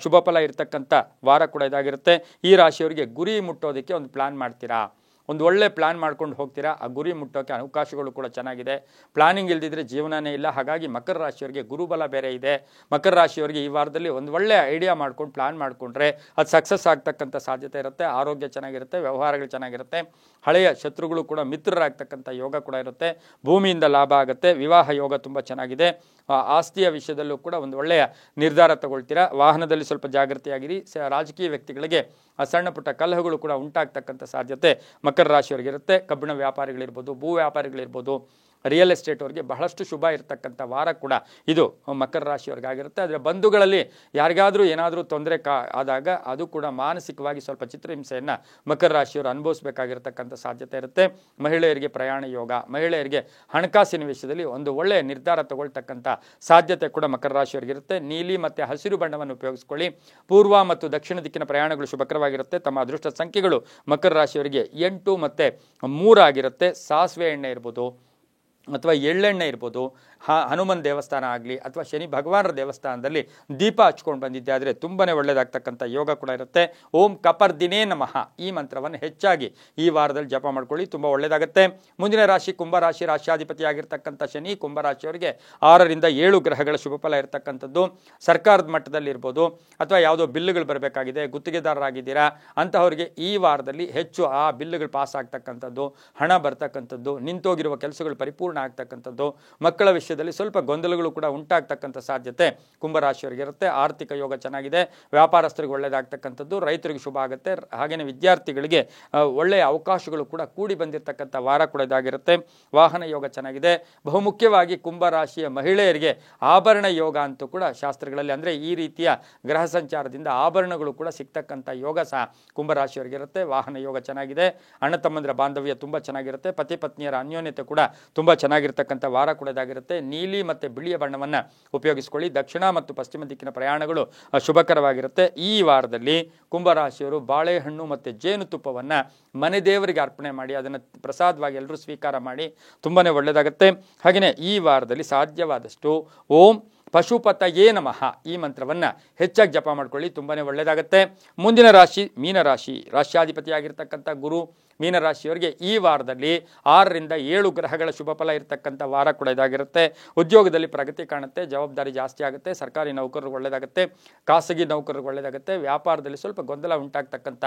Speaker 1: ಶುಭ ಫಲ ಇರತಕ್ಕಂಥ ವಾರ ಕೂಡ ಇದಾಗಿರುತ್ತೆ. ಈ ರಾಶಿಯವರಿಗೆ ಗುರಿ ಮುಟ್ಟೋದಕ್ಕೆ ಒಂದು ಪ್ಲಾನ್ ಮಾಡ್ತೀರಾ, ಒಂದು ಒಳ್ಳೆ ಪ್ಲಾನ್ ಮಾಡ್ಕೊಂಡು ಹೋಗ್ತೀರಾ. ಆ ಗುರಿ ಮುಟ್ಟೋಕ್ಕೆ ಅವಕಾಶಗಳು ಕೂಡ ಚೆನ್ನಾಗಿದೆ. ಪ್ಲಾನಿಂಗ್ ಇಲ್ದಿದ್ರೆ ಜೀವನನೇ ಇಲ್ಲ. ಹಾಗಾಗಿ ಮಕರ ರಾಶಿಯವರಿಗೆ ಗುರುಬಲ ಬೇರೆ ಇದೆ. ಮಕರ ರಾಶಿಯವರಿಗೆ ಈ ವಾರದಲ್ಲಿ ಒಂದು ಒಳ್ಳೆ ಐಡಿಯಾ ಮಾಡ್ಕೊಂಡು ಪ್ಲಾನ್ ಮಾಡಿಕೊಂಡ್ರೆ ಅದು ಸಕ್ಸಸ್ ಆಗ್ತಕ್ಕಂಥ ಸಾಧ್ಯತೆ ಇರುತ್ತೆ. ಆರೋಗ್ಯ ಚೆನ್ನಾಗಿರುತ್ತೆ, ವ್ಯವಹಾರಗಳು ಚೆನ್ನಾಗಿರುತ್ತೆ. ಹಳೆಯ ಶತ್ರುಗಳು ಕೂಡ ಮಿತ್ರರಾಗ್ತಕ್ಕಂಥ ಯೋಗ ಕೂಡ ಇರುತ್ತೆ. ಭೂಮಿಯಿಂದ ಲಾಭ ಆಗುತ್ತೆ. ವಿವಾಹ ಯೋಗ ತುಂಬ ಚೆನ್ನಾಗಿದೆ. ಆಸ್ತಿಯ ವಿಷಯದಲ್ಲೂ ಕೂಡ ಒಂದು ಒಳ್ಳೆಯ ನಿರ್ಧಾರ ತಗೊಳ್ತೀರಾ. ವಾಹನದಲ್ಲಿ ಸ್ವಲ್ಪ ಜಾಗೃತಿಯಾಗಿರಿ. ರಾಜಕೀಯ ವ್ಯಕ್ತಿಗಳಿಗೆ ಸಣ್ಣ ಪುಟ್ಟ ಕಲಹಗಳು ಕೂಡ ಉಂಟಾಗ್ತಕ್ಕಂಥ ಸಾಧ್ಯತೆ ಮಕರ ರಾಶಿಯವರಿಗಿರುತ್ತೆ. ಕಬ್ಬಿಣ ವ್ಯಾಪಾರಿಗಳಿರ್ಬೋದು, ಭೂ ವ್ಯಾಪಾರಿಗಳಿರ್ಬೋದು, ರಿಯಲ್ ಎಸ್ಟೇಟ್ ಅವರಿಗೆ ಬಹಳಷ್ಟು ಶುಭ ಇರತಕ್ಕಂಥ ವಾರ ಕೂಡ ಇದು ಮಕರ ರಾಶಿಯವರಿಗಾಗಿರುತ್ತೆ. ಆದರೆ ಬಂಧುಗಳಲ್ಲಿ ಯಾರಿಗಾದರೂ ಏನಾದರೂ ತೊಂದರೆ ಆದಾಗ ಅದು ಕೂಡ ಮಾನಸಿಕವಾಗಿ ಸ್ವಲ್ಪ ಚಿತ್ರಹಿಂಸೆಯನ್ನು ಮಕರ ರಾಶಿಯವರು ಅನುಭವಿಸಬೇಕಾಗಿರ್ತಕ್ಕಂಥ ಸಾಧ್ಯತೆ ಇರುತ್ತೆ. ಮಹಿಳೆಯರಿಗೆ ಪ್ರಯಾಣ ಯೋಗ, ಮಹಿಳೆಯರಿಗೆ ಹಣಕಾಸಿನ ವಿಷಯದಲ್ಲಿ ಒಂದು ಒಳ್ಳೆಯ ನಿರ್ಧಾರ ತಗೊಳ್ತಕ್ಕಂಥ ಸಾಧ್ಯತೆ ಕೂಡ ಮಕರ ರಾಶಿಯವರಿಗಿರುತ್ತೆ. ನೀಲಿ ಮತ್ತು ಹಸಿರು ಬಣ್ಣವನ್ನು ಉಪಯೋಗಿಸ್ಕೊಳ್ಳಿ. ಪೂರ್ವ ಮತ್ತು ದಕ್ಷಿಣ ದಿಕ್ಕಿನ ಪ್ರಯಾಣಗಳು ಶುಭಕರವಾಗಿರುತ್ತೆ. ತಮ್ಮ ಅದೃಷ್ಟ ಸಂಖ್ಯೆಗಳು ಮಕರ ರಾಶಿಯವರಿಗೆ 8 ಮತ್ತು 3 ಆಗಿರುತ್ತೆ. ಸಾಸಿವೆ ಎಣ್ಣೆ ಇರ್ಬೋದು ಅಥವಾ ಎಳ್ಳೆಣ್ಣೆ ಇರ್ಬೋದು, ಹನುಮನ್ ದೇವಸ್ಥಾನ ಆಗಲಿ ಅಥವಾ ಶನಿ ಭಗವಾನರ ದೇವಸ್ಥಾನದಲ್ಲಿ ದೀಪ ಹಚ್ಕೊಂಡು ಬಂದಿದ್ದೆ ಆದರೆ ತುಂಬಾ ಒಳ್ಳೆಯದಾಗ್ತಕ್ಕಂಥ ಯೋಗ ಕೂಡ ಇರುತ್ತೆ. ಓಂ ಕಪರ್ದಿನೇ ನಮಃ ಈ ಮಂತ್ರವನ್ನು ಹೆಚ್ಚಾಗಿ ಈ ವಾರದಲ್ಲಿ ಜಪ ಮಾಡ್ಕೊಳ್ಳಿ, ತುಂಬ ಒಳ್ಳೆಯದಾಗುತ್ತೆ. ಮುಂದಿನ ರಾಶಿ ಕುಂಭರಾಶಿ. ರಾಶಿಯಾಧಿಪತಿಯಾಗಿರ್ತಕ್ಕಂಥ ಶನಿ ಕುಂಭರಾಶಿಯವರಿಗೆ 6 ರಿಂದ 7 ಗ್ರಹಗಳ ಶುಭ ಫಲ ಇರತಕ್ಕಂಥದ್ದು. ಸರ್ಕಾರದ ಮಟ್ಟದಲ್ಲಿ ಇರ್ಬೋದು ಅಥವಾ ಯಾವುದೋ ಬಿಲ್ಲುಗಳು ಬರಬೇಕಾಗಿದೆ, ಗುತ್ತಿಗೆದಾರರಾಗಿದ್ದೀರಾ ಅಂತಹವರಿಗೆ ಈ ವಾರದಲ್ಲಿ ಹೆಚ್ಚು ಆ ಬಿಲ್ಲುಗಳು ಪಾಸ್ ಆಗ್ತಕ್ಕಂಥದ್ದು, ಹಣ ಬರ್ತಕ್ಕಂಥದ್ದು, ನಿಂತೋಗಿರುವ ಕೆಲಸಗಳು ಪರಿಪೂರ್ಣ ಆಗ್ತಕ್ಕಂಥದ್ದು, ಮಕ್ಕಳ ವಿಷಯದಲ್ಲಿ ಸ್ವಲ್ಪ ಗೊಂದಲಗಳು ಕೂಡ ಉಂಟಾಗ್ತಕ್ಕಂಥ ಸಾಧ್ಯತೆ ಕುಂಭರಾಶಿಯವರಿಗೆ ಇರುತ್ತೆ. ಆರ್ಥಿಕ ಯೋಗ ಚೆನ್ನಾಗಿದೆ. ವ್ಯಾಪಾರಸ್ಥರಿಗೆ ಒಳ್ಳೆಯದಾಗ್ತಕ್ಕಂಥದ್ದು, ರೈತರಿಗೆ ಶುಭ ಆಗುತ್ತೆ. ಹಾಗೆಯೇ ವಿದ್ಯಾರ್ಥಿಗಳಿಗೆ ಒಳ್ಳೆಯ ಅವಕಾಶಗಳು ಕೂಡ ಕೂಡಿ ಬಂದಿರತಕ್ಕಂಥ ವಾರ ಕೂಡ ಇದಾಗಿರುತ್ತೆ. ವಾಹನ ಯೋಗ ಚೆನ್ನಾಗಿದೆ. ಬಹುಮುಖ್ಯವಾಗಿ ಕುಂಭರಾಶಿಯ ಮಹಿಳೆಯರಿಗೆ ಆಭರಣ ಯೋಗ ಅಂತೂ ಕೂಡ ಶಾಸ್ತ್ರಗಳಲ್ಲಿ, ಅಂದರೆ ಈ ರೀತಿಯ ಗ್ರಹ ಸಂಚಾರದಿಂದ ಆಭರಣಗಳು ಕೂಡ ಸಿಗ್ತಕ್ಕಂಥ ಯೋಗ ಸಹ ಕುಂಭರಾಶಿಯವರಿಗೆ ಇರುತ್ತೆ. ವಾಹನ ಯೋಗ ಚೆನ್ನಾಗಿದೆ. ಅಣ್ಣ ತಮ್ಮಂದಿರ ಬಾಂಧವ್ಯ ತುಂಬ ಚೆನ್ನಾಗಿರುತ್ತೆ. ಪತಿ ಪತ್ನಿಯರ ಅನ್ಯೋನ್ಯತೆ ಕೂಡ ತುಂಬ ಚೆನ್ನಾಗಿರ್ತಕ್ಕಂಥ ವಾರ ಕೂಡ ಇದಾಗಿರುತ್ತೆ. ನೀಲಿ ಮತ್ತು ಬಿಳಿಯ ಬಣ್ಣವನ್ನು ಉಪಯೋಗಿಸ್ಕೊಳ್ಳಿ. ದಕ್ಷಿಣ ಮತ್ತು ಪಶ್ಚಿಮ ದಿಕ್ಕಿನ ಪ್ರಯಾಣಗಳು ಶುಭಕರವಾಗಿರುತ್ತೆ. ಈ ವಾರದಲ್ಲಿ ಕುಂಭರಾಶಿಯವರು ಬಾಳೆಹಣ್ಣು ಮತ್ತು ಜೇನುತುಪ್ಪವನ್ನು ಮನೆ ದೇವರಿಗೆ ಅರ್ಪಣೆ ಮಾಡಿ ಅದನ್ನು ಪ್ರಸಾದವಾಗಿ ಎಲ್ಲರೂ ಸ್ವೀಕಾರ ಮಾಡಿ ತುಂಬಾ ಒಳ್ಳೆಯದಾಗುತ್ತೆ. ಹಾಗೆಯೇ ಈ ವಾರದಲ್ಲಿ ಸಾಧ್ಯವಾದಷ್ಟು ಓಂ ಪಶುಪತಯೇ ನಮಃ ಈ ಮಂತ್ರವನ್ನು ಹೆಚ್ಚಾಗಿ ಜಪ ಮಾಡ್ಕೊಳ್ಳಿ, ತುಂಬಾ ಒಳ್ಳೆಯದಾಗುತ್ತೆ. ಮುಂದಿನ ರಾಶಿ ಮೀನರಾಶಿ. ರಾಶ್ಯಾಧಿಪತಿಯಾಗಿರ್ತಕ್ಕಂಥ ಗುರು ಮೀನರಾಶಿಯವರಿಗೆ ಈ ವಾರದಲ್ಲಿ 6 ರಿಂದ 7 ಗ್ರಹಗಳ ಶುಭ ಫಲ ಇರತಕ್ಕಂಥ ವಾರ ಕೂಡ ಇದಾಗಿರುತ್ತೆ. ಉದ್ಯೋಗದಲ್ಲಿ ಪ್ರಗತಿ ಕಾಣುತ್ತೆ, ಜವಾಬ್ದಾರಿ ಜಾಸ್ತಿ ಆಗುತ್ತೆ. ಸರ್ಕಾರಿ ನೌಕರರಿಗೆ ಒಳ್ಳೆಯದಾಗುತ್ತೆ, ಖಾಸಗಿ ನೌಕರರಿಗೆ ಒಳ್ಳೆಯದಾಗುತ್ತೆ. ವ್ಯಾಪಾರದಲ್ಲಿ ಸ್ವಲ್ಪ ಗೊಂದಲ ಉಂಟಾಗ್ತಕ್ಕಂಥ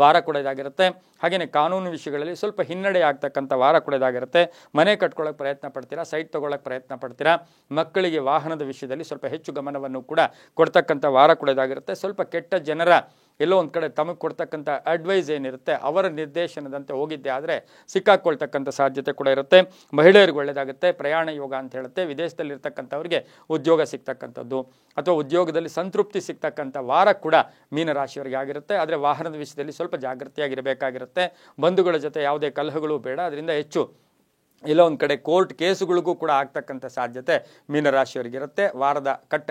Speaker 1: ವಾರ ಕೂಡ ಇದಾಗಿರುತ್ತೆ. ಹಾಗೆಯೇ ಕಾನೂನು ವಿಷಯಗಳಲ್ಲಿ ಸ್ವಲ್ಪ ಹಿನ್ನಡೆ ಆಗ್ತಕ್ಕಂಥ ವಾರ ಕೂಡ ಇದಾಗಿರುತ್ತೆ. ಮನೆ ಕಟ್ಕೊಳ್ಳೋಕೆ ಪ್ರಯತ್ನ ಪಡ್ತೀರಾ, ಸೈಟ್ ತೊಗೊಳ್ಳೋಕೆ ಪ್ರಯತ್ನ ಪಡ್ತೀರಾ. ಮಕ್ಕಳಿಗೆ ವಾಹನದ ವಿಷಯದಲ್ಲಿ ಸ್ವಲ್ಪ ಹೆಚ್ಚು ಗಮನವನ್ನು ಕೂಡ ಕೊಡ್ತಕ್ಕಂಥ ವಾರ ಕೂಡ ಇದಾಗಿರುತ್ತೆ. ಸ್ವಲ್ಪ ಕೆಟ್ಟ ಜನರ ಎಲ್ಲೋ ಒಂದು ಕಡೆ ತಮಗೆ ಕೊಡ್ತಕ್ಕಂಥ ಅಡ್ವೈಸ್ ಏನಿರುತ್ತೆ ಅವರ ನಿರ್ದೇಶನದಂತೆ ಹೋಗಿದ್ದೆ ಆದರೆ ಸಿಕ್ಕಾಕೊಳ್ತಕ್ಕಂಥ ಸಾಧ್ಯತೆ ಕೂಡ ಇರುತ್ತೆ. ಮಹಿಳೆಯರಿಗೆ ಒಳ್ಳೆಯದಾಗುತ್ತೆ. ಪ್ರಯಾಣ ಯೋಗ ಅಂತ ಹೇಳುತ್ತೆ. ವಿದೇಶದಲ್ಲಿರ್ತಕ್ಕಂಥವ್ರಿಗೆ ಉದ್ಯೋಗ ಸಿಗ್ತಕ್ಕಂಥದ್ದು ಅಥವಾ ಉದ್ಯೋಗದಲ್ಲಿ ಸಂತೃಪ್ತಿ ಸಿಗ್ತಕ್ಕಂಥ ವಾರ ಕೂಡ ಮೀನರಾಶಿಯವರಿಗೆ ಆಗಿರುತ್ತೆ. ಆದರೆ ವಾಹನದ ವಿಷಯದಲ್ಲಿ ಸ್ವಲ್ಪ ಜಾಗೃತಿಯಾಗಿರಬೇಕಾಗಿರುತ್ತೆ. ಬಂಧುಗಳ ಜೊತೆ ಯಾವುದೇ ಕಲಹಗಳು ಬೇಡ. ಅದರಿಂದ ಹೆಚ್ಚು ಎಲ್ಲೋ ಒಂದು ಕಡೆ ಕೋರ್ಟ್ ಕೇಸುಗಳಿಗೂ ಕೂಡ ಆಗ್ತಕ್ಕಂಥ ಸಾಧ್ಯತೆ ಮೀನರಾಶಿಯವರಿಗಿರುತ್ತೆ. ವಾರದ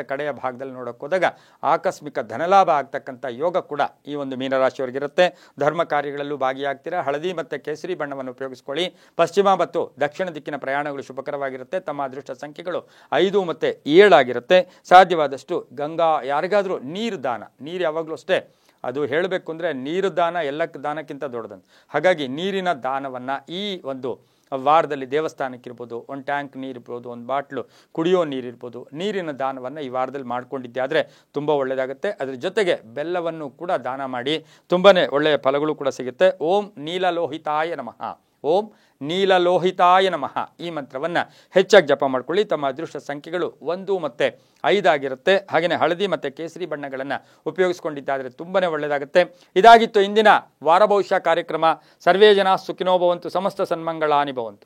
Speaker 1: ಕಡೆಯ ಭಾಗದಲ್ಲಿ ನೋಡೋಕೆ ಹೋದಾಗ ಆಕಸ್ಮಿಕ ಧನಲಾಭ ಆಗ್ತಕ್ಕಂಥ ಯೋಗ ಕೂಡ ಈ ಒಂದು ಮೀನರಾಶಿಯವರಿಗಿರುತ್ತೆ. ಧರ್ಮ ಕಾರ್ಯಗಳಲ್ಲೂ ಭಾಗಿಯಾಗ್ತೀರಾ. ಹಳದಿ ಮತ್ತು ಕೇಸರಿ ಬಣ್ಣವನ್ನು ಉಪಯೋಗಿಸ್ಕೊಳ್ಳಿ. ಪಶ್ಚಿಮ ಮತ್ತು ದಕ್ಷಿಣ ದಿಕ್ಕಿನ ಪ್ರಯಾಣಗಳು ಶುಭಕರವಾಗಿರುತ್ತೆ. ತಮ್ಮ ಅದೃಷ್ಟ ಸಂಖ್ಯೆಗಳು 5 ಮತ್ತು 7 ಆಗಿರುತ್ತೆ. ಸಾಧ್ಯವಾದಷ್ಟು ಗಂಗಾ ಯಾರಿಗಾದರೂ ನೀರು ದಾನ, ನೀರು ಯಾವಾಗಲೂ ಅಷ್ಟೇ ಅದು ಹೇಳಬೇಕು ಅಂದರೆ ನೀರು ದಾನ ಎಲ್ಲಕ್ಕೆ ದಾನಕ್ಕಿಂತ ದೊಡ್ಡದಂತ. ಹಾಗಾಗಿ ನೀರಿನ ದಾನವನ್ನು ಈ ಒಂದು ವಾರದಲ್ಲಿ ದೇವಸ್ಥಾನಕ್ಕಿರ್ಬೋದು, ಒಂದು ಟ್ಯಾಂಕ್ ನೀರಿರ್ಬೋದು, ಒಂದು ಬಾಟ್ಲು ಕುಡಿಯೋ ನೀರಿರ್ಬೋದು, ನೀರಿನ ದಾನವನ್ನು ಈ ವಾರದಲ್ಲಿ ಮಾಡ್ಕೊಂಡಿದ್ದೆ ಆದರೆ ತುಂಬ ಒಳ್ಳೆಯದಾಗುತ್ತೆ. ಅದರ ಜೊತೆಗೆ ಬೆಲ್ಲವನ್ನು ಕೂಡ ದಾನ ಮಾಡಿ ತುಂಬಾ ಒಳ್ಳೆಯ ಫಲಗಳು ಕೂಡ ಸಿಗುತ್ತೆ. ಓಂ ನೀಲಲೋಹಿತಾಯ ನಮಃ. ಓಂ ನೀಲಲೋಹಿತಾಯ ನಮಃ ಈ ಮಂತ್ರವನ್ನು ಹೆಚ್ಚಾಗಿ ಜಪ ಮಾಡ್ಕೊಳ್ಳಿ. ತಮ್ಮ ಅದೃಷ್ಟ ಸಂಖ್ಯೆಗಳು 1 ಮತ್ತು 5 ಆಗಿರುತ್ತೆ. ಹಾಗೆಯೇ ಹಳದಿ ಮತ್ತು ಕೇಸರಿ ಬಣ್ಣಗಳನ್ನು ಉಪಯೋಗಿಸ್ಕೊಂಡಿದ್ದಾದರೆ ತುಂಬಾ ಒಳ್ಳೆಯದಾಗುತ್ತೆ. ಇದಾಗಿತ್ತು ಇಂದಿನ ವಾರ ಭವಿಷ್ಯ ಕಾರ್ಯಕ್ರಮ. ಸರ್ವೇ ಜನ ಸುಖಿನೋ ಭವಂತು, ಸಮಸ್ತ ಸನ್ಮಂಗಳಾನಿ ಭವಂತು.